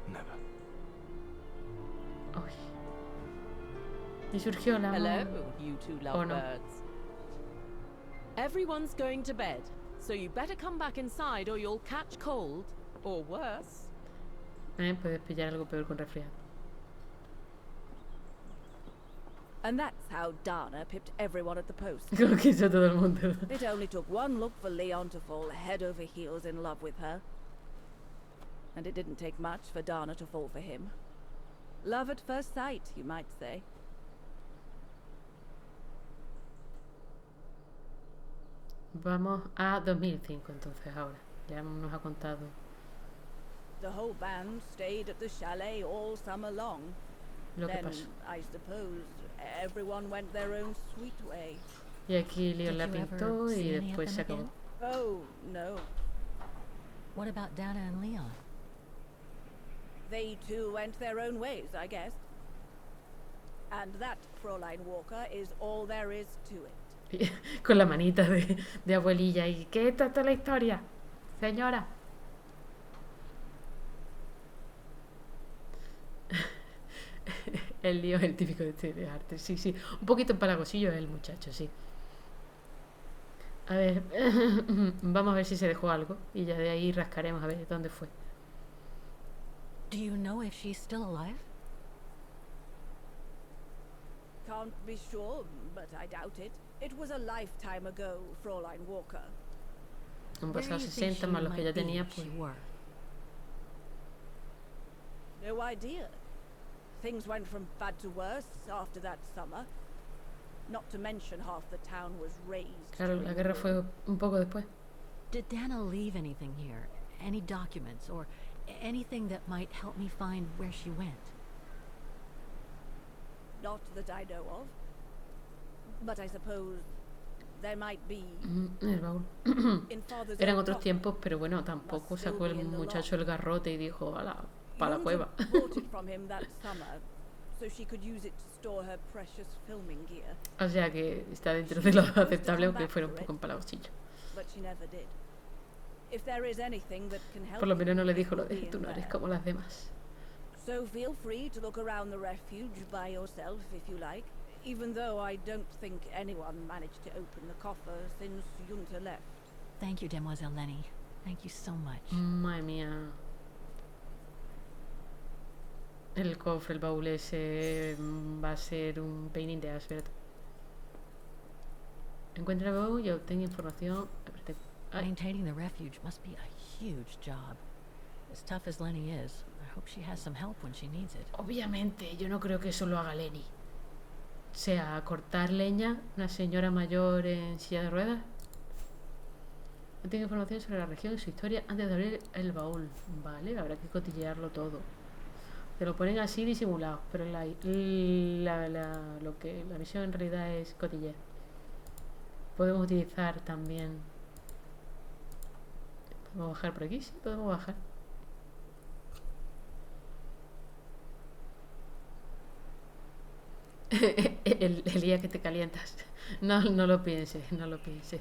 N: Never.
A: Uy. Y surgió la...
O: Hello, you two
A: Oh, no.
O: lovebirds. Everyone's going to bed, So you better come back inside or you'll catch cold. Or worse.
A: Puedes pillar algo peor con resfriado.
H: And that's how Dana pipped everyone at the post.
A: Creo que hizo todo el mundo.
H: It only took one look for Leon to fall head over heels in love with her. And it didn't take much for Dana to fall for him. Love at first sight, you might say.
A: Vamos a 2005 entonces ahora. Ya nos ha contado.
H: The whole band stayed at the chalet all summer long.
A: Lo que
H: Then,
A: pasó.
H: I suppose, everyone went their own sweet way.
A: Y aquí Leon la pintó y después se acabó.
H: Oh, no.
F: What about Dana and Leon?
H: They too went their own ways, I guess. And that, Fräulein Walker, is all there is to it.
A: Con la manita de abuelilla. ¿Y qué es toda la historia, señora? El lío es el típico de este de arte. Sí, sí. Un poquito empalagosillo es el muchacho, sí. A ver. Vamos a ver si se dejó algo. Y ya de ahí rascaremos a ver dónde fue.
F: Do you know if she's still alive?
H: Can't be sure, but I doubt it. It was a lifetime ago, Fräulein Walker.
A: Han pasado 60 más los que ya tenía, pues.
H: No idea. Things went from bad to worse after that summer. Not to mention half the town was razed.
A: Claro, la guerra fue un poco después.
F: Did Dana leave anything here? Any documents or anything that might help me find where she went?
H: Not that I know of. But I suppose there might be.
A: El baúl.
H: In Father's
A: Eran
H: own
A: otros
H: pocket.
A: tiempos, pero bueno, tampoco sacó el muchacho el garrote y dijo, ala, para la cueva.
H: Bought it from him that summer, so she could use it to store her precious filming gear.
A: O sea que está dentro de lo aceptable, aunque fuera un poco empalagosillo.
H: But she never did. If there is anything that can help
A: Por lo menos no le
H: you,
A: dijo
H: it
A: lo
H: will
A: de
H: be
A: tú
H: in
A: no eres
H: there.
A: como las demás.
H: So feel free to look around the refuge by yourself if you like, even though I don't think anyone managed to open the coffer since Junta left.
F: Thank you, Demoiselle Lenny. Thank you so much.
A: Madre mía. El cofre, el baúl ese va a ser un pain in the ass, ¿verdad? Encuentra el baúl y obtenga información.
F: Maintaining the refuge must be a huge job. As tough as Lenny is, I hope she has some help when she needs it.
A: Obviamente, yo no creo que eso lo haga Lenny. O sea, cortar leña, una señora mayor en silla de ruedas. No tengo información sobre la región y su historia antes de abrir el baúl. Vale, habrá que cotillearlo todo. Te lo ponen así disimulado, pero la misión en realidad es cotillear. Podemos utilizar también. ¿Podemos bajar por aquí? Sí, podemos bajar. el día que te calientas. No lo pienses, no lo pienses.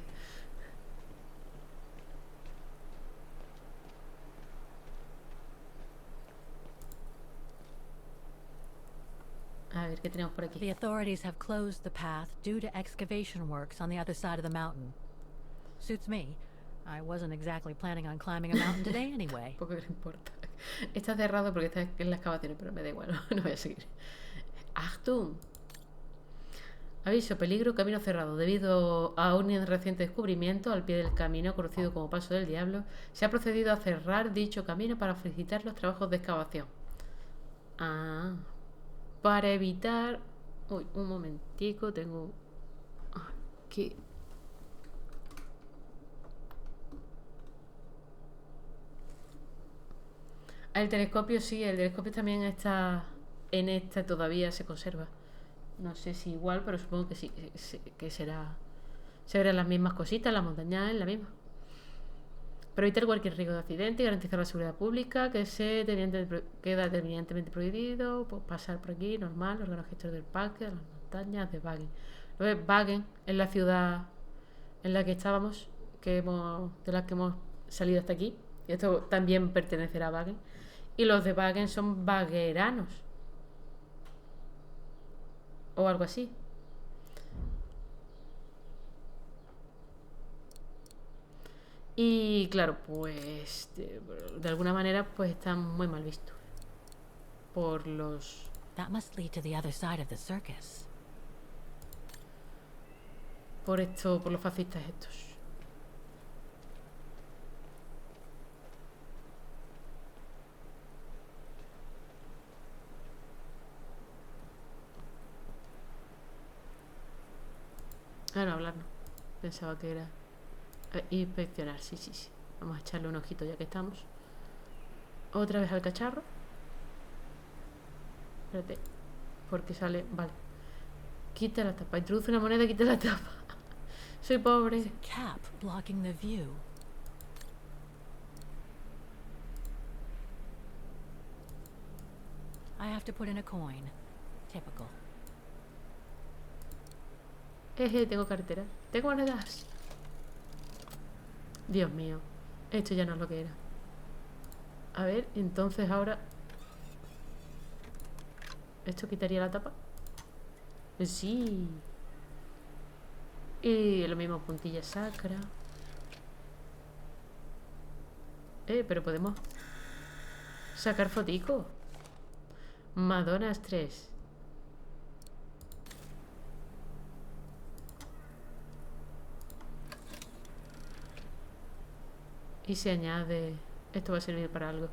A: A ver, ¿qué tenemos por aquí?
F: The authorities have closed the path due to excavation works on the other side of the mountain. Suits me. I wasn't exactly planning on climbing a mountain today anyway.
A: Poco que le importa. Está cerrado porque está en las excavaciones, pero me da igual, no voy a seguir. Achtung. Aviso, peligro, camino cerrado. Debido a un reciente descubrimiento al pie del camino, conocido como Paso del Diablo, se ha procedido a cerrar dicho camino para facilitar los trabajos de excavación. Ah, para evitar... Uy, un momentico, tengo... Aquí... El telescopio sí, el telescopio también está en esta, todavía se conserva. No sé si igual, pero supongo que sí, que serán las mismas cositas, las montañas es la misma. Para evitar cualquier riesgo de accidente y garantizar la seguridad pública, queda terminantemente prohibido pues, pasar por aquí, normal, órganos gestores del parque, de las montañas, de Wagen. ¿Lo ves? Wagen es la ciudad en la que estábamos, de la que hemos salido hasta aquí. Y esto también pertenecerá a Wagen. Y los de Wagen son vagueranos. O algo así. Y claro, pues de alguna manera pues están muy mal vistos por los...
F: That must lead to the other side of the circus.
A: por los fascistas estos. Ah, no, hablar no. Pensaba que era inspeccionar, sí. Vamos a echarle un ojito ya que estamos. Otra vez al cacharro. Espérate. Porque sale... Vale. Quita la tapa. Introduce una moneda y quita la tapa. Soy pobre.
F: Cap blocking the view. I have to put in a coin. Typical.
A: Tengo cartera. Tengo monedas. Dios mío. Esto ya no es lo que era. A ver, entonces ahora... ¿Esto quitaría la tapa? Sí. Y lo mismo, puntilla sacra. Pero podemos sacar fotico. Madonnas 3. Y se añade... Esto va a servir para algo.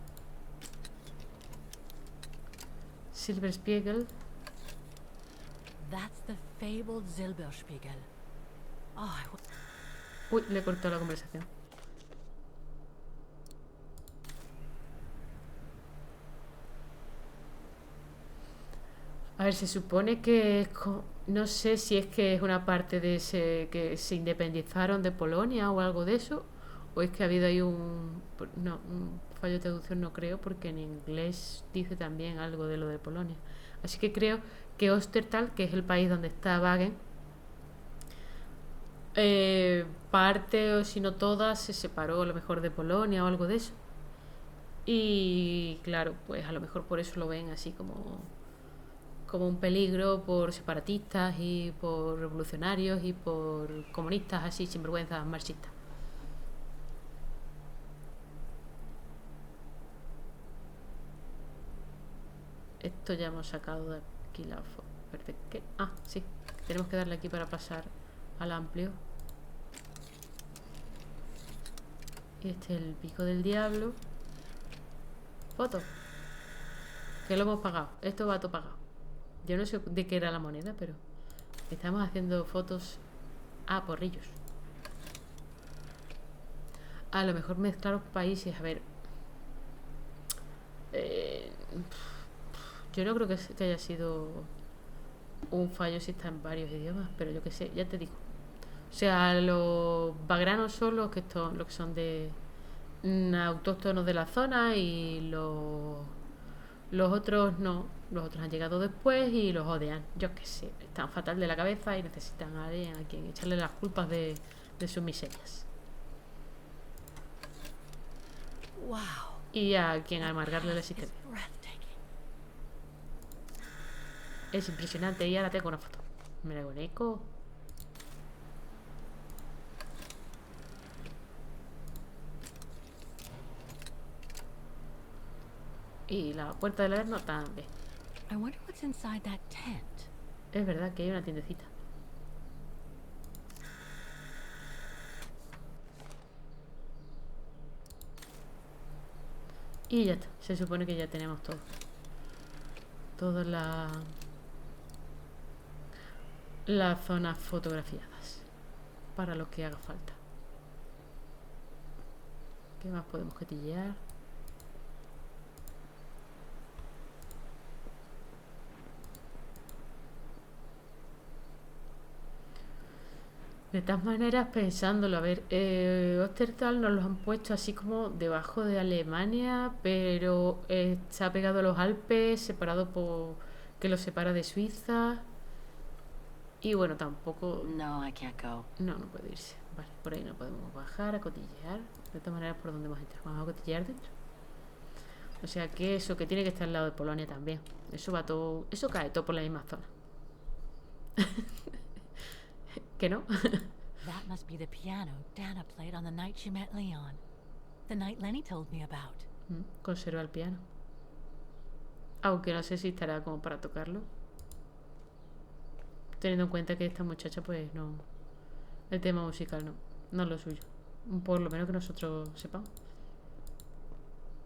A: Silberspiegel.
F: That's the fabled Silberspiegel. Oh,
A: Uy, le he cortado la conversación. A ver, se supone que es no sé si es que es una parte de ese que se independizaron de Polonia o algo de eso, o es que ha habido ahí un fallo de traducción, no creo, porque en inglés dice también algo de lo de Polonia. Así que creo que Ostertal, que es el país donde está Wagen, parte o si no toda se separó a lo mejor de Polonia o algo de eso. Y claro, pues a lo mejor por eso lo ven así como un peligro por separatistas y por revolucionarios y por comunistas así sinvergüenzas marxistas. Esto ya hemos sacado de aquí la foto. ¿Qué? Ah, sí. Tenemos que darle aquí para pasar al amplio. Y este es el pico del diablo. Foto. Que lo hemos pagado. Esto va todo pagado. Yo no sé de qué era la moneda, pero estamos haciendo fotos a porrillos. A lo mejor mezclar los países. A ver. Yo no creo que haya sido un fallo si está en varios idiomas, pero yo qué sé, ya te digo. O sea, los bagranos son los que son de autóctonos de la zona y los otros no. Los otros han llegado después y los odian. Yo qué sé, están fatal de la cabeza y necesitan a alguien a quien echarle las culpas de sus miserias.
F: Wow.
A: Y a quien amargarle la existencia. Es impresionante. Y ahora tengo una foto. Me la conozco. Y la puerta del horno también.
F: I wonder what's inside that tent.
A: Es verdad que hay una tiendecita. Y ya está. Se supone que ya tenemos todo. Todas las zonas fotografiadas. Para lo que haga falta. ¿Qué más podemos cotillear? De todas maneras, pensándolo, a ver, Ostertal nos lo han puesto así como debajo de Alemania, pero está pegado a los Alpes, separado por... que lo separa de Suiza. Y bueno, tampoco...
B: No, I can't go.
A: No puede irse. Vale, por ahí no podemos bajar a cotillear. De todas maneras, ¿por dónde vamos a entrar? Vamos a cotillear dentro. O sea que eso, que tiene que estar al lado de Polonia también. Eso va todo... Eso cae todo por la misma zona. ¿Que no?
F: That must be the piano Dana played on the night she met Leon. The night Lenny told me about.
A: Conserva el piano. Aunque no sé si estará como para tocarlo. Teniendo en cuenta que esta muchacha, pues no. El tema musical no es lo suyo. Por lo menos que nosotros sepamos.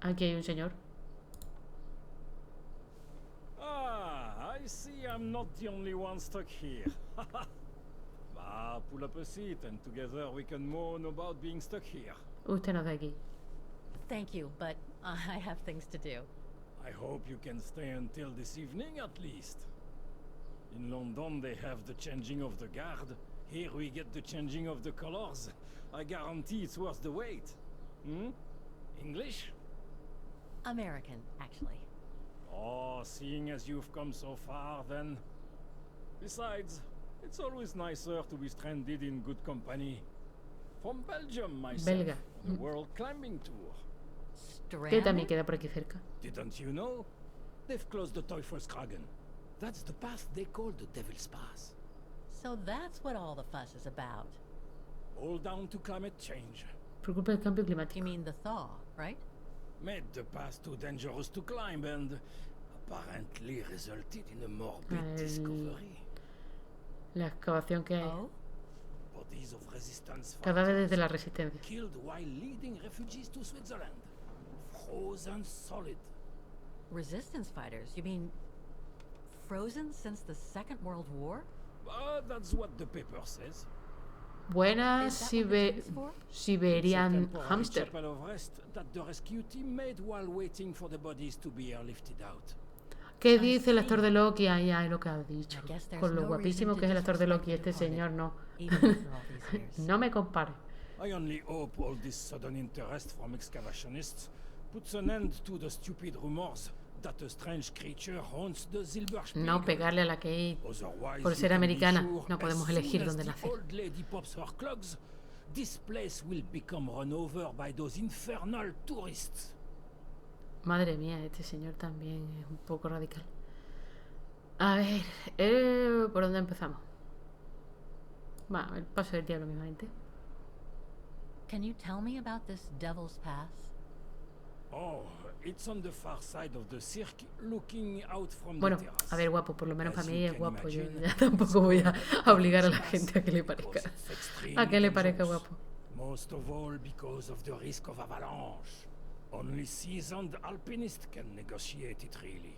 A: Aquí hay un señor.
P: Ah, I see I'm not the only one stuck here. Pull up a seat and together we can moan about being stuck here.
A: Usted no es de aquí.
F: Thank you, but I have things to do.
P: I hope you can stay until this evening at least. In London they have the changing of the guard. Here we get the changing of the colors. I guarantee it's worth the wait. English?
F: American, actually.
P: Oh, seeing as you've come so far, then. Besides, it's always nicer to be stranded in good company. From Belgium, myself.
A: Belga.
P: On a world climbing tour.
A: Que también queda por aquí cerca.
P: Didn't you know? They've closed the Teufelskragen. That's the path they call the Devil's Pass.
F: So that's what all the fuss is about.
P: All down to climate change.
A: Por culpa del cambio climático.
F: You mean the thaw, right?
P: Made the path too dangerous to climb and apparently resulted in a morbid discovery.
A: La excavación que hay.
P: Bodies of resistance
A: Cadáveres de la resistencia.
P: killed while leading refugees to Switzerland. Frozen solid.
F: Resistance fighters? You mean frozen since the Second World War?
P: That's what the paper says.
A: Buenas Siberian hamster.
P: Chapel of rest that the rescue team made while waiting for the bodies to be airlifted out.
A: ¿Qué dice el actor de Loki? Ay, lo que ha dicho. Con lo guapísimo que es el actor de Loki, este señor no. No me compare.
P: I only hope all this sudden interest from excavationists puts an end to the stupid rumors that a strange creature haunts the Silberspiegel.
A: No pegarle a la Kate. Por ser americana, no podemos elegir dónde nacer.
P: Old lady pops her clogs, this place will become run over by those infernal tourists.
A: Madre mía, este señor también es un poco radical. A ver, ¿por dónde empezamos? Va, el paso del diablo mismamente.
F: Can you tell me about this Devil's Pass?
P: Oh, it's on the far side of the cirque, looking out from
A: Bueno,
P: the terrace.
A: a ver, guapo, por lo menos para mí es guapo. Yo ya tampoco voy a obligar a la gente a que le parezca. A que le parezca guapo.
P: Most of all because of the risk of avalanche. Only seasoned alpinists can negotiate it really.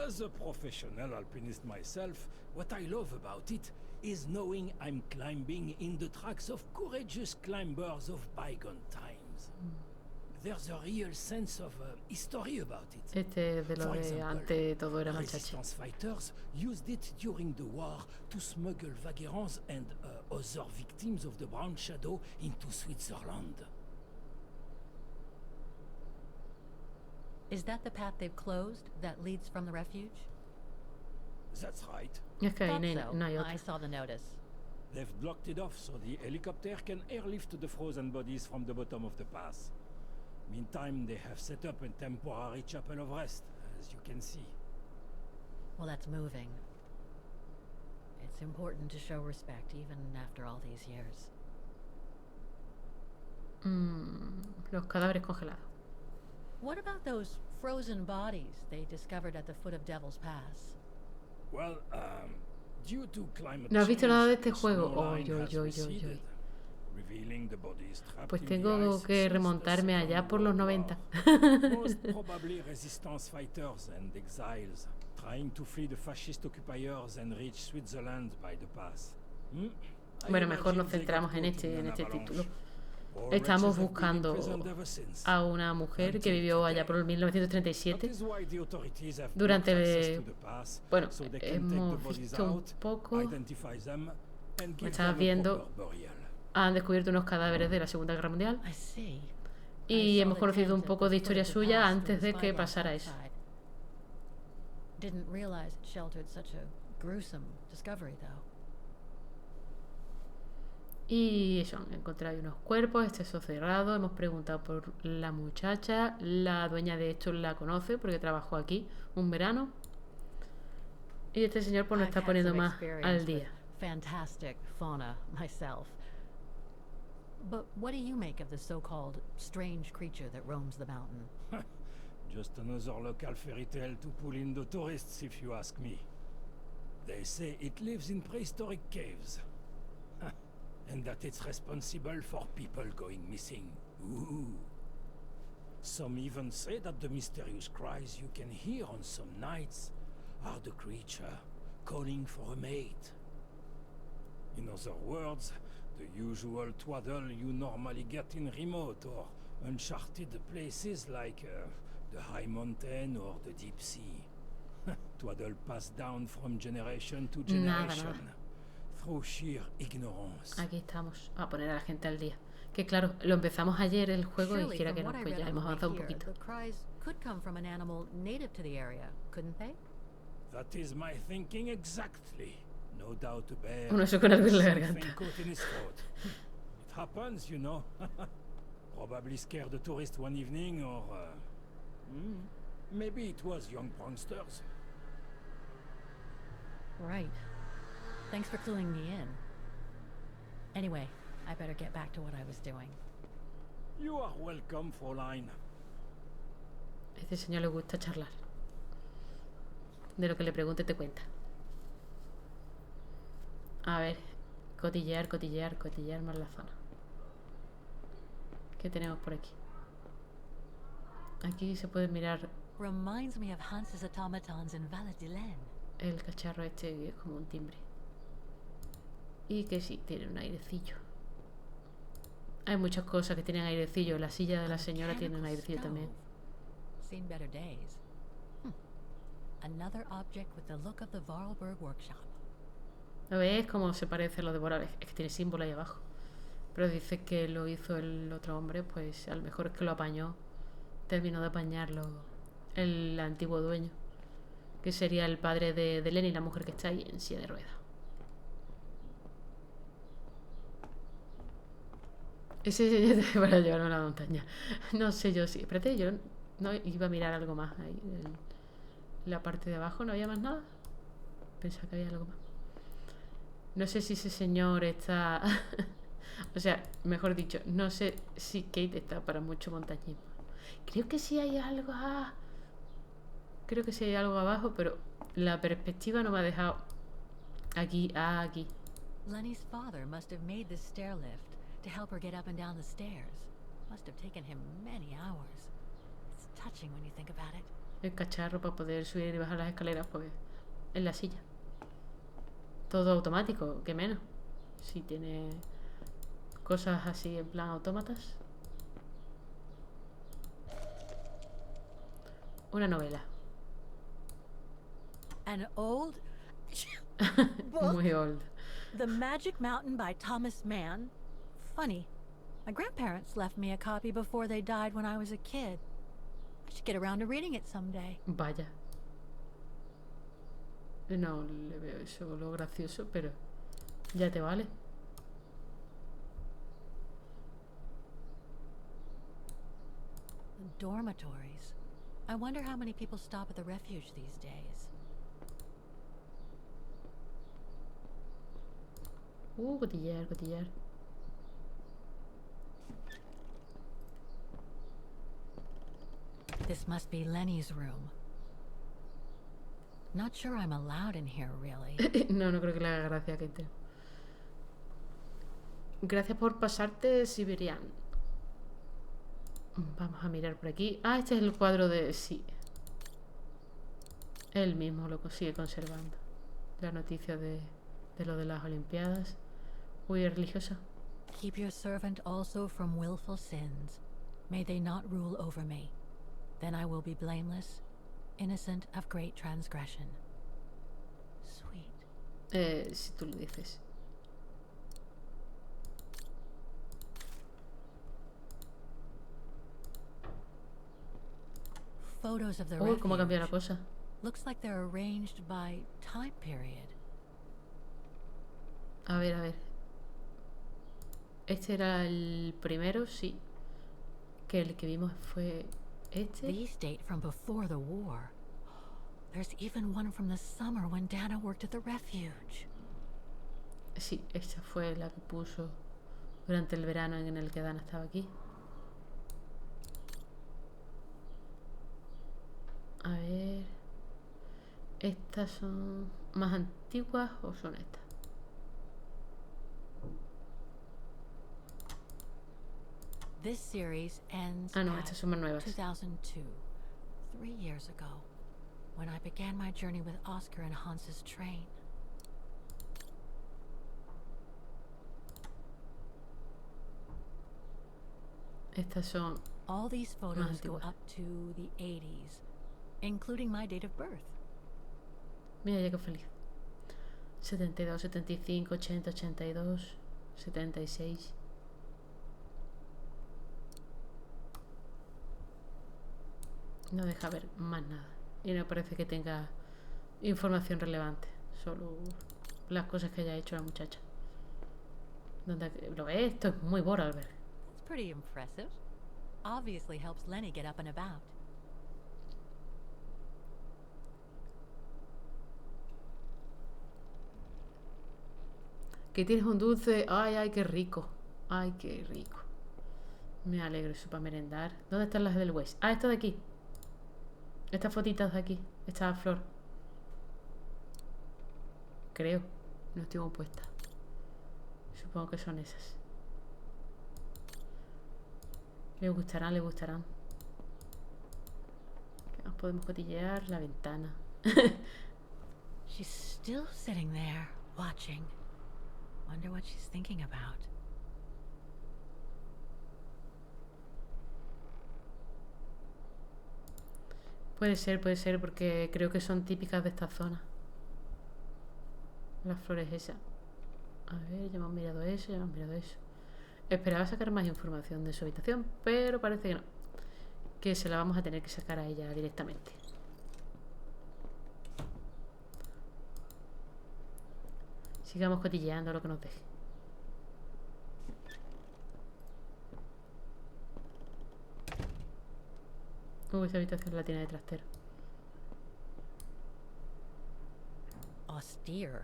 P: As a professional alpinist myself, what I love about it is knowing I'm climbing in the tracks of courageous climbers of bygone times. There's a real sense of history about it.
A: Este de lo
P: For
A: de
P: example,
A: antes todo era machache.
P: resistance fighters used it during the war to smuggle vagrants and other victims of the Brown Shadow into Switzerland.
F: Is that the path they've closed that leads from the refuge?
P: That's right.
A: Es que ahí
F: Thought so.
A: no hay
F: I
A: otro.
F: saw the notice.
P: They've blocked it off so the helicopter can airlift the frozen bodies from the bottom of the pass. Meantime, they have set up a temporary chapel of rest, as you can see.
F: Well, that's moving. It's important to show respect even after all these years.
A: Los cadáveres congelados.
F: What about those frozen bodies they discovered at the foot of Devil's Pass?
P: Well, due to climate
A: ¿No has visto nada de este
P: change,
A: juego?
P: the snow line
A: Oy,
P: has
A: oy, oy, oy,
P: receded,
A: oy.
P: revealing the bodies trapped
A: Pues
P: in the
A: tengo
P: ice
A: que
P: since the
A: remontarme
P: Second
A: allá por los
P: World
A: 90.
P: War. Most probably resistance fighters and exiles trying to flee the fascist occupiers and reach Switzerland by the pass.
A: Bueno, mejor nos centramos en este título. Estamos buscando a una mujer que vivió allá por el 1937. Durante... Bueno, hemos visto un poco... Me estabas viendo... Han descubierto unos cadáveres de la Segunda Guerra Mundial. Y hemos conocido un poco de historia suya antes de que pasara eso.
F: Didn't realize it sheltered such a gruesome discovery, though.
A: Y eso, han encontrado unos cuerpos, este cerrado. Hemos preguntado por la muchacha. La dueña de esto la conoce porque trabajó aquí un verano. Y este señor pues nos está poniendo más al día.
F: fantastic fauna myself. But what do you make of the so-called strange creature that roams the mountain?
P: Just another local fairy tale to pull in the tourists, if you ask me. They say it lives in prehistoric caves. And that it's responsible for people going missing. Ooh. Some even say that the mysterious cries you can hear on some nights are the creature calling for a mate. In other words, the usual twaddle you normally get in remote or uncharted places like the high mountain or the deep sea. Twaddle passed down from generation to generation.
A: Nada.
P: Through sheer ignorance.
A: Aquí estamos, a poner a la gente al día. Que claro, lo empezamos ayer el juego y quiera que no, pues ya hemos avanzado un poquito.
F: The cries could come from an animal native to the area, couldn't they?
P: That is my thinking exactly. No doubt a bear.
A: Uno se con algo en la garganta.
P: Something caught in his throat. It happens, you know. Probably scared a tourist one evening, or maybe it was young pranksters.
F: Right. Thanks for cluing me in. Anyway, I better get back to what I was doing.
P: You are welcome, Fräulein.
A: A este señor le gusta charlar. De lo que le pregunte te cuenta. A ver, cotillear más la zona. ¿Qué tenemos por aquí? Aquí se puede mirar
F: Reminds me of Hans's automatons in Valladolid.
A: el cacharro este que es como un timbre. Y que sí, tiene un airecillo. Hay muchas cosas que tienen airecillo. La silla de la señora tiene un airecillo también.
F: Seen better days. Another object with the look of the Vorarlberg workshop.
A: ¿Lo ves cómo se parece a lo de Vorarlberg? Es que tiene símbolo ahí abajo. Pero dice que lo hizo el otro hombre, pues a lo mejor es que lo apañó. Terminó de apañarlo el antiguo dueño. Que sería el padre de Lenny, la mujer que está ahí en silla de ruedas. Ese señor para llevarme a la montaña. No sé yo si... Espérate, yo no iba a mirar algo más ahí. La parte de abajo, ¿no había más nada? Pensaba que había algo más. No sé si ese señor está... o sea, mejor dicho, no sé si Kate está para mucho montañismo. Creo que sí hay algo... Creo que sí hay algo abajo, pero la perspectiva no me ha dejado... Aquí, aquí.
F: Lenny's father must have made this stair lift to help her get up and down the stairs. Must have taken him many hours. It's touching when you think about it.
A: El cacharro para poder subir y bajar las escaleras, pues en la silla. Todo automático, que menos. Si tiene cosas así en plan autómatas. Una novela.
F: An old
A: Muy old.
F: The Magic Mountain by Thomas Mann. Funny. My grandparents left me a copy before they died when I was a kid. I should get around to reading it someday.
A: Vaya. No le veo eso lo gracioso, pero ya te vale.
F: Dormitories. I wonder how many people stop at the refuge these days.
A: Cotillar.
F: This must be Lenny's room. Not sure I'm allowed in here, really.
A: No creo que le haga gracia que te... Gracias por pasarte, Syberia. Vamos a mirar por aquí. Ah, este es el cuadro de... Sí. Él mismo lo sigue conservando. La noticia de lo de las Olimpiadas. Muy religiosa.
F: Keep your servant also from willful sins. May they not rule over me. Then I will be blameless, innocent of great transgression. Sweet.
A: Si tú lo dices.
F: Photos of the
A: Uy, cómo ha cambiado la
F: refuge.
A: cosa.
F: Looks like they're arranged by time period.
A: A ver. Este era el primero, sí. Que el que vimos fue este.
F: These date from before the war. There's even one from the summer when Dana worked at the refuge.
A: Sí, esta fue la que puso durante el verano en el que Dana estaba aquí. A ver... ¿Estas son más antiguas o son estas?
F: This series ends
A: Ah, no,
F: at
A: estas son más nuevas.
F: 2002, 3 years ago, when I began my journey with Oscar and Hans's train.
A: Estas son
F: All these
A: más
F: photos go
A: antiguas.
F: up to the 80s, including my date of birth.
A: Mira ya qué feliz. 72, 75, 80, 82, 76. No deja ver más nada. Y no parece que tenga información relevante. Solo las cosas que haya hecho la muchacha. ¿Dónde lo ves? Esto es muy Vorarlberg.
F: That's pretty impressive. Obviously helps Lenny get up and about.
A: Que tienes un dulce. Ay, ay, qué rico. Ay, qué rico. Me alegro, eso para merendar. ¿Dónde están las del West? Ah, esto de aquí. Estas fotitas de aquí. Esta flor. Creo. No estoy muy puesta. Supongo que son esas. Le gustarán, le gustarán. ¿Qué más podemos cotillear? La ventana.
F: She's still sitting there, watching. Wonder what she's thinking about.
A: Puede ser, porque creo que son típicas de esta zona. Las flores esas. A ver, ya hemos mirado eso, ya hemos mirado eso. Esperaba sacar más información de su habitación, pero parece que no. Que se la vamos a tener que sacar a ella directamente. Sigamos cotilleando lo que nos deje. Esa habitación la tiene de trastero.
F: Austere.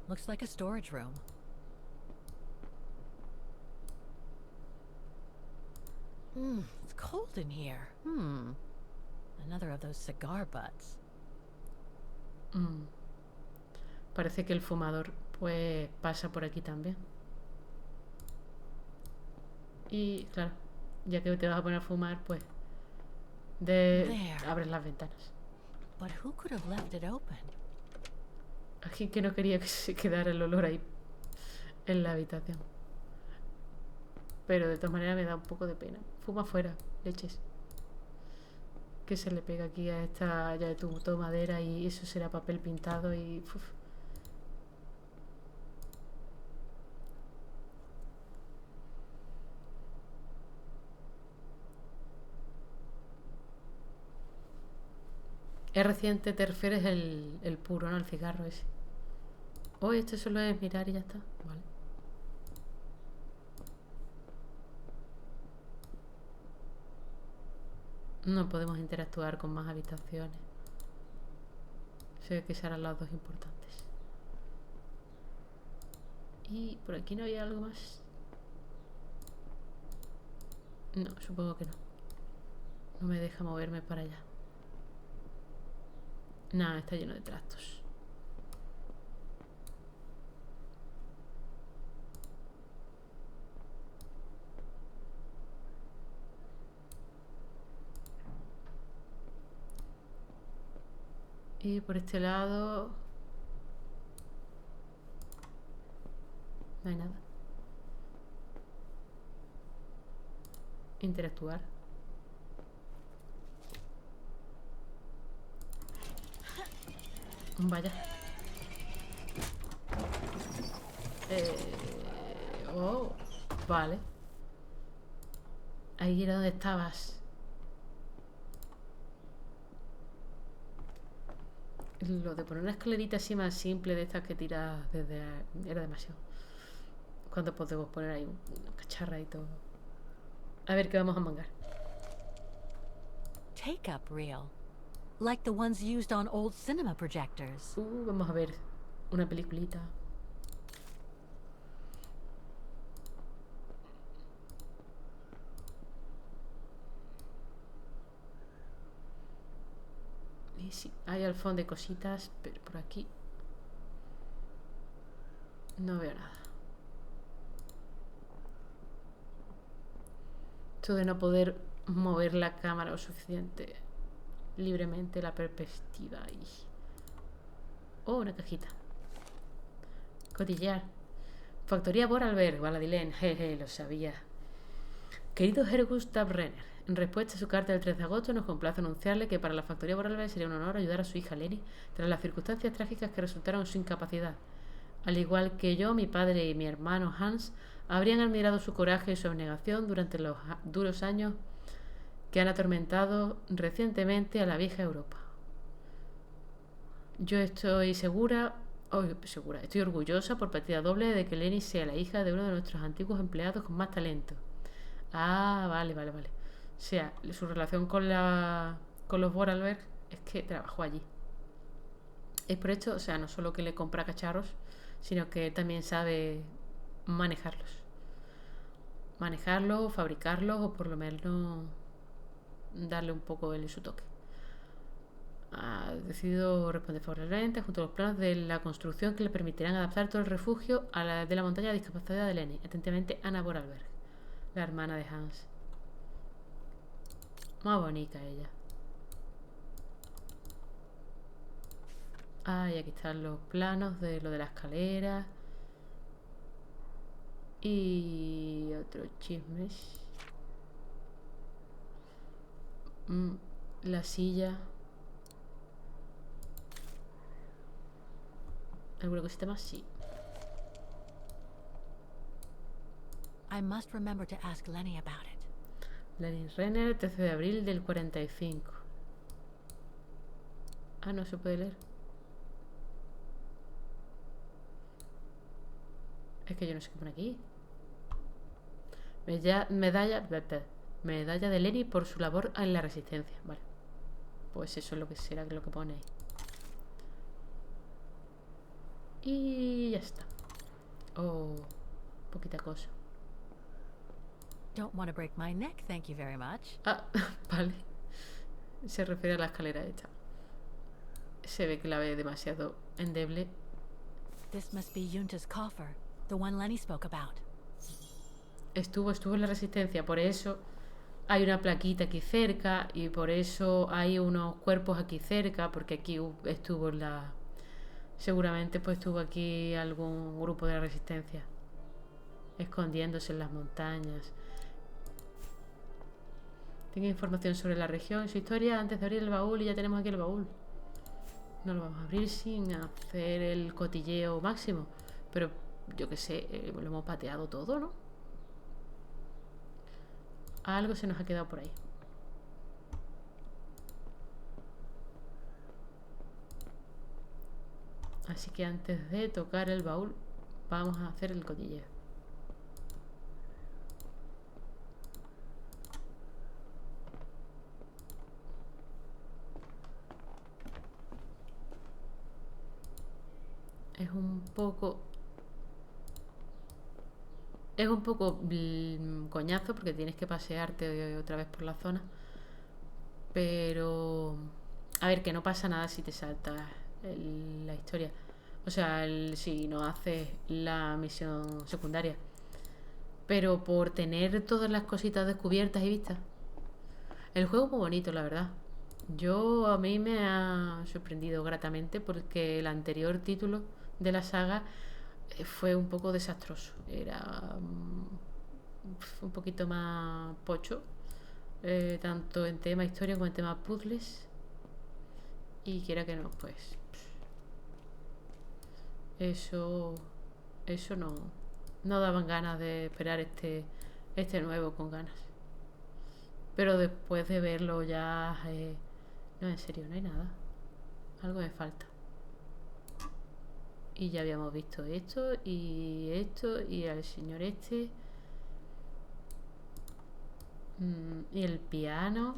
F: Looks like a storage room. It's cold in here. Another of those cigar butts.
A: Parece que el fumador pues pasa por aquí también. Y claro, ya que te vas a poner a fumar, pues abres las ventanas.
F: But who could have left it open?
A: Aquí que no quería que se quedara el olor ahí en la habitación. Pero de todas maneras me da un poco de pena. Fuma fuera, leches. Que se le pega aquí a esta ya de tu madera y eso será papel pintado y... Uf. Es reciente, te refieres el puro, ¿no? El cigarro ese. Oh, esto solo es mirar y ya está. Vale. No podemos interactuar con más habitaciones. Sé que serán las dos importantes. Y por aquí no había algo más. No, supongo que no. No me deja moverme para allá. Nada, está lleno de trastos. Y por este lado... no hay nada. Interactuar. Vaya. Oh, vale. Ahí era donde estabas. Lo de poner una escalerita así más simple de estas que tiras desde... era demasiado. ¿Cuánto podemos poner ahí? Una cacharra y todo. A ver qué vamos a mangar.
F: Take-up reel. Like the ones used on old cinema projectors.
A: Vamos a ver una peliculita. sí, hay al fondo de cositas, pero por aquí no veo nada. Esto de no poder mover la cámara lo suficiente libremente, la perspectiva y... Oh, una cajita. Cotillear. Factoría Vorarlberg, Baladilén. Jeje, lo sabía. Querido Herr Gustav Renner, en respuesta a su carta del 3 de agosto, nos complace anunciarle que para la Factoría Vorarlberg sería un honor ayudar a su hija Leni tras las circunstancias trágicas que resultaron en su incapacidad. Al igual que yo, mi padre y mi hermano Hans habrían admirado su coraje y su abnegación durante los duros años que han atormentado recientemente a la vieja Europa. Yo estoy estoy orgullosa por partida doble de que Leni sea la hija de uno de nuestros antiguos empleados con más talento. Ah, vale. O sea, su relación con los Vorarlberg es que trabajó allí. Es por esto, o sea, no solo que le compra cacharros, sino que también sabe manejarlos. Fabricarlos o por lo menos darle un poco su toque. Ha decidido responder favorablemente junto a los planos de la construcción que le permitirán adaptar todo el refugio de la montaña de discapacidad de Leni. Atentamente, Anna Vorarlberg, la hermana de Hans. Más bonita ella. Y aquí están los planos de lo de la escalera. Y otros chismes. La silla. ¿Alguna cosita más? Sí.
F: I must remember to ask Lenny about it.
A: Lenny Renner, 13 de abril del 45. No se puede leer. Es que yo no sé qué pone aquí. Medalla de Lenny por su labor en la resistencia. Vale. Pues eso es lo que será lo que pone ahí. Y ya está. Poquita cosa.
F: Don't want to break my neck, thank you very much.
A: Vale. Se refiere a la escalera esta. Se ve que la ve demasiado endeble.
F: This must be Junta's coffer, the one Lenny spoke about.
A: Estuvo en la resistencia, por eso hay una plaquita aquí cerca y por eso hay unos cuerpos aquí cerca, porque aquí estuvo seguramente pues estuvo aquí algún grupo de la resistencia escondiéndose en las montañas. Tengo información sobre la región y su historia antes de abrir el baúl y ya tenemos aquí el baúl. No lo vamos a abrir sin hacer el cotilleo máximo, pero yo que sé, lo hemos pateado todo, ¿no? Algo se nos ha quedado por ahí. Así que antes de tocar el baúl vamos a hacer el cotilleo. Es un poco coñazo porque tienes que pasearte otra vez por la zona, pero a ver, que no pasa nada si te saltas la historia, o sea, si no haces la misión secundaria, pero por tener todas las cositas descubiertas y vistas, el juego es muy bonito, la verdad. A mí me ha sorprendido gratamente porque el anterior título de la saga fue un poco desastroso. Era un poquito más pocho, tanto en tema historia como en tema puzzles. Y quiera que no, pues eso no daban ganas de esperar este nuevo con ganas. Pero después de verlo ya no, en serio, no hay nada. Algo me falta. Y ya habíamos visto esto y al señor este. Y el piano.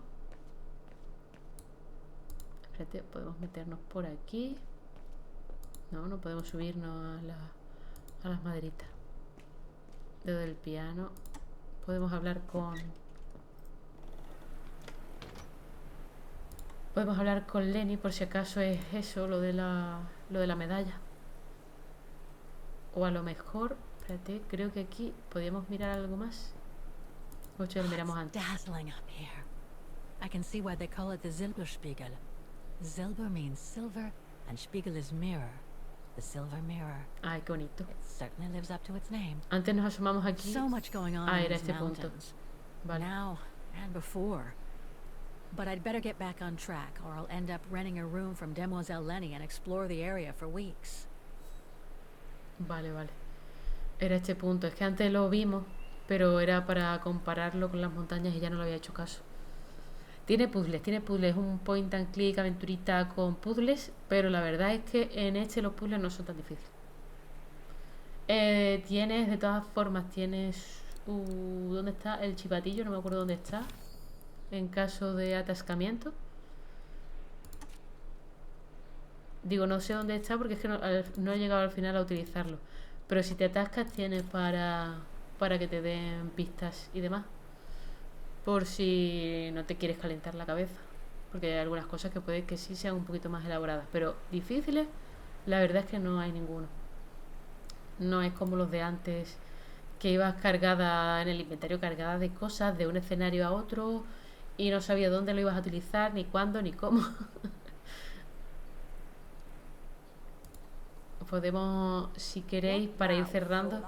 A: Espérate, podemos meternos por aquí. No podemos subirnos a las maderitas. Desde el piano podemos hablar con Podemos hablar con Lenny por si acaso es eso, lo de la medalla. O a lo mejor, espérate, creo que aquí podíamos mirar algo más. O ya lo miramos antes.
F: Dazzling up here. I can see why they call it the Silberspiegel. Silber means silver, and Spiegel is mirror. The silver mirror.
A: Ay, qué bonito.
F: It certainly lives up to its name.
A: Antes nos asomamos aquí.
F: So much going on in
A: Era
F: these
A: este punto.
F: mountains.
A: Vale.
F: Now and before. But I'd better get back on track, or I'll end up renting a room from Demoiselle Lenny and explore the area for weeks.
A: Vale, vale. Era este punto. Es que antes lo vimos, pero era para compararlo con las montañas y ya no le había hecho caso. Tiene puzzles. Es un point and click aventurita con puzzles, pero la verdad es que en este los puzzles no son tan difíciles. Tienes, de todas formas, tienes... ¿dónde está? El chivatillo, no me acuerdo dónde está. En caso de atascamiento. Digo, no sé dónde está porque es que no he llegado al final a utilizarlo. Pero si te atascas tienes para que te den pistas y demás. Por si no te quieres calentar la cabeza. Porque hay algunas cosas que puede que sí sean un poquito más elaboradas. Pero difíciles, la verdad es que no hay ninguno. No es como los de antes, que ibas cargada en el inventario, cargada de cosas de un escenario a otro y no sabía dónde lo ibas a utilizar, ni cuándo, ni cómo. Podemos, si queréis, para ir cerrando,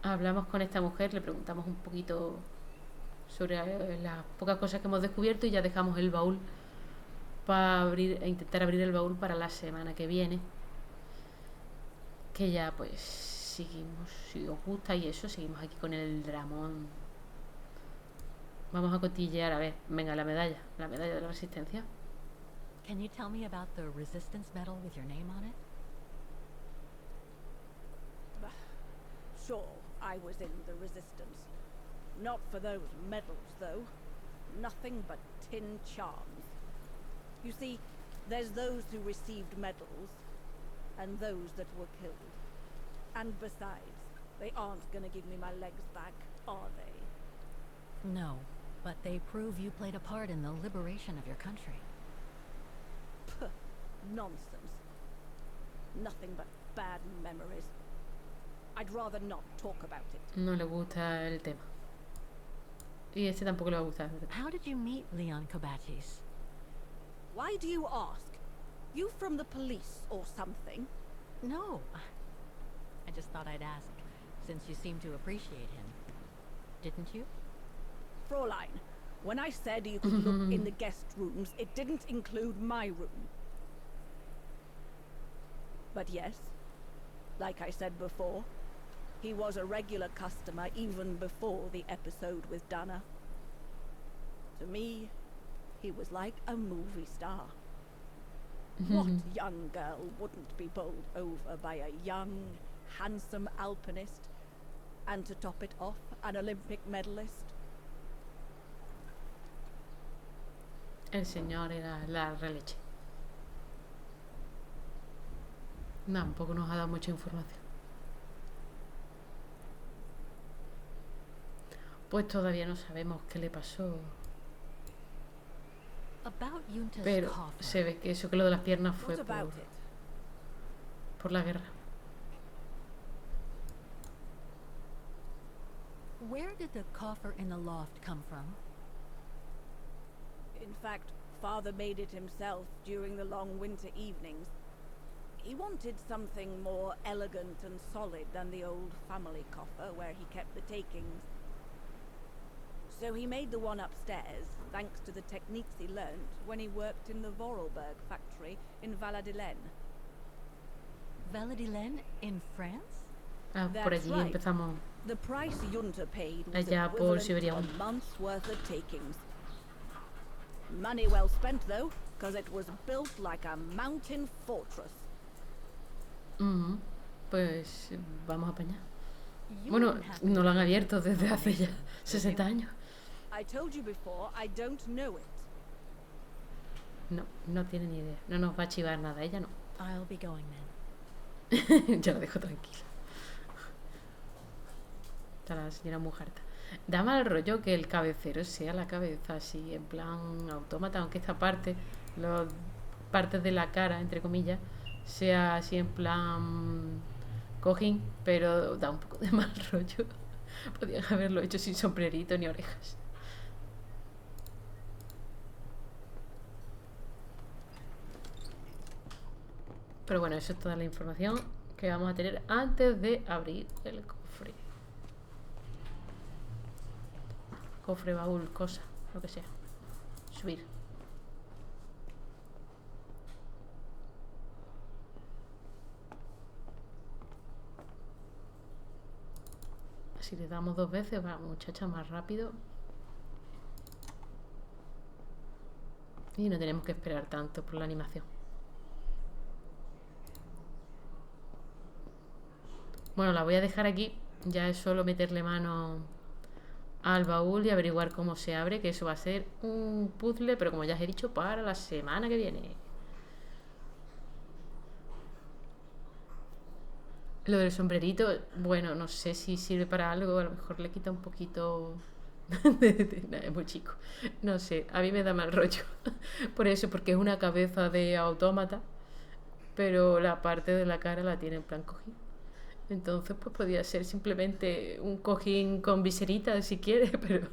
A: hablamos con esta mujer, le preguntamos un poquito sobre las pocas cosas que hemos descubierto y ya dejamos el baúl para intentar abrir el baúl para la semana que viene. Que ya pues seguimos, si os gusta y eso, seguimos aquí con el dramón. Vamos a cotillear, a ver, venga, la medalla de la resistencia.
F: Can you tell me about the resistance medal with your name on it?
H: Sure, I was in the resistance. Not for those medals, though. Nothing but tin charms. You see, there's those who received medals, and those that were killed. And besides, they aren't gonna give me my legs back, are they?
F: No, but they prove you played a part in the liberation of your country.
H: Puh, nonsense. Nothing but bad memories. I'd rather not talk about it.
A: No le gusta el tema. Y este tampoco le va a gustar.
F: How did you meet Leon Kobatis?
H: Why do you ask? You from the police or something?
F: No. I just thought I'd ask, since you seem to appreciate him. Didn't you?
H: Fräulein, when I said you could look in the guest rooms, it didn't include my room. But yes, like I said before, he was a regular customer even before the episode with Dana. To me, he was like a movie star. What young girl wouldn't be bowled over by a young, handsome alpinist, and to top it off, an Olympic medalist?
A: El señor era la releche. No, tampoco nos ha dado mucha información. Pues todavía no sabemos qué le pasó. Pero se ve que eso, que lo de las piernas fue por la guerra.
F: Where did the coffer in the loft come from?
H: In fact, Father made it himself during the long winter evenings. He wanted something more elegant and solid than the old family coffer where he kept the takings. So he made the one upstairs, thanks to the techniques he learned when he worked in the Vorarlberg factory in Valladolid.
F: Valladolid in France?
A: Ah, por allí empezamos.
H: The price Junta paid was
A: allá por Syberia.
H: a month's worth of takings. Money well spent though, because it was built like a mountain fortress.
A: Pues vamos a apañar. Bueno, no lo han abierto desde hace ya 60 años.
H: I told you before, I don't know it.
A: No tiene ni idea. No nos va a chivar nada, ella no.
F: I'll be going then.
A: Ya la dejo tranquila. Está la señora muy harta. Da mal rollo que el cabecero sea la cabeza así, en plan autómata, aunque esta parte, las partes de la cara, entre comillas, sea así en plan cojín, pero da un poco de mal rollo. Podían haberlo hecho sin sombrerito ni orejas. Pero bueno, eso es toda la información que vamos a tener antes de abrir el cofre. Cofre, baúl, cosa, lo que sea. Subir. Si le damos 2 veces, va, muchacha, más rápido. Y no tenemos que esperar tanto por la animación. Bueno, la voy a dejar aquí. Ya es solo meterle mano al baúl y averiguar cómo se abre, que eso va a ser un puzzle, pero como ya os he dicho, para la semana que viene. Lo del sombrerito, bueno, no sé si sirve para algo, a lo mejor le quita un poquito... Es muy chico, no sé, a mí me da mal rollo. Por eso, porque es una cabeza de autómata, pero la parte de la cara la tiene en plan cojín. Entonces pues podría ser simplemente un cojín con viserita si quiere, pero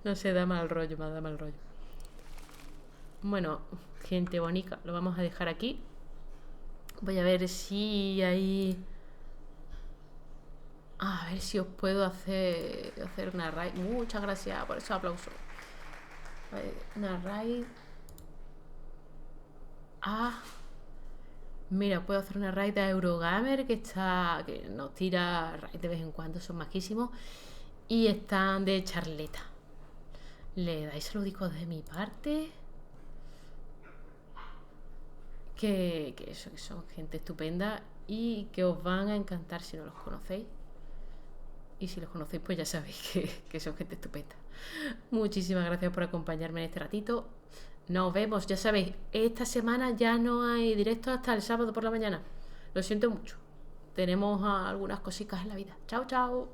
A: no sé, da mal rollo, me da mal rollo. Bueno, gente bonita, lo vamos a dejar aquí. Voy a ver si hay... A ver si os puedo hacer una raid. Muchas gracias por esos aplausos. Una raid. Mira, puedo hacer una raid a Eurogamer que nos tira raid de vez en cuando, son majísimos. Y están de charleta. Le dais saludicos de mi parte. Que son gente estupenda y que os van a encantar si no los conocéis. Y si los conocéis, pues ya sabéis que son gente estupenda. Muchísimas gracias por acompañarme en este ratito. Nos vemos, ya sabéis, esta semana ya no hay directo hasta el sábado por la mañana. Lo siento mucho. Tenemos algunas cositas en la vida. Chao, chao.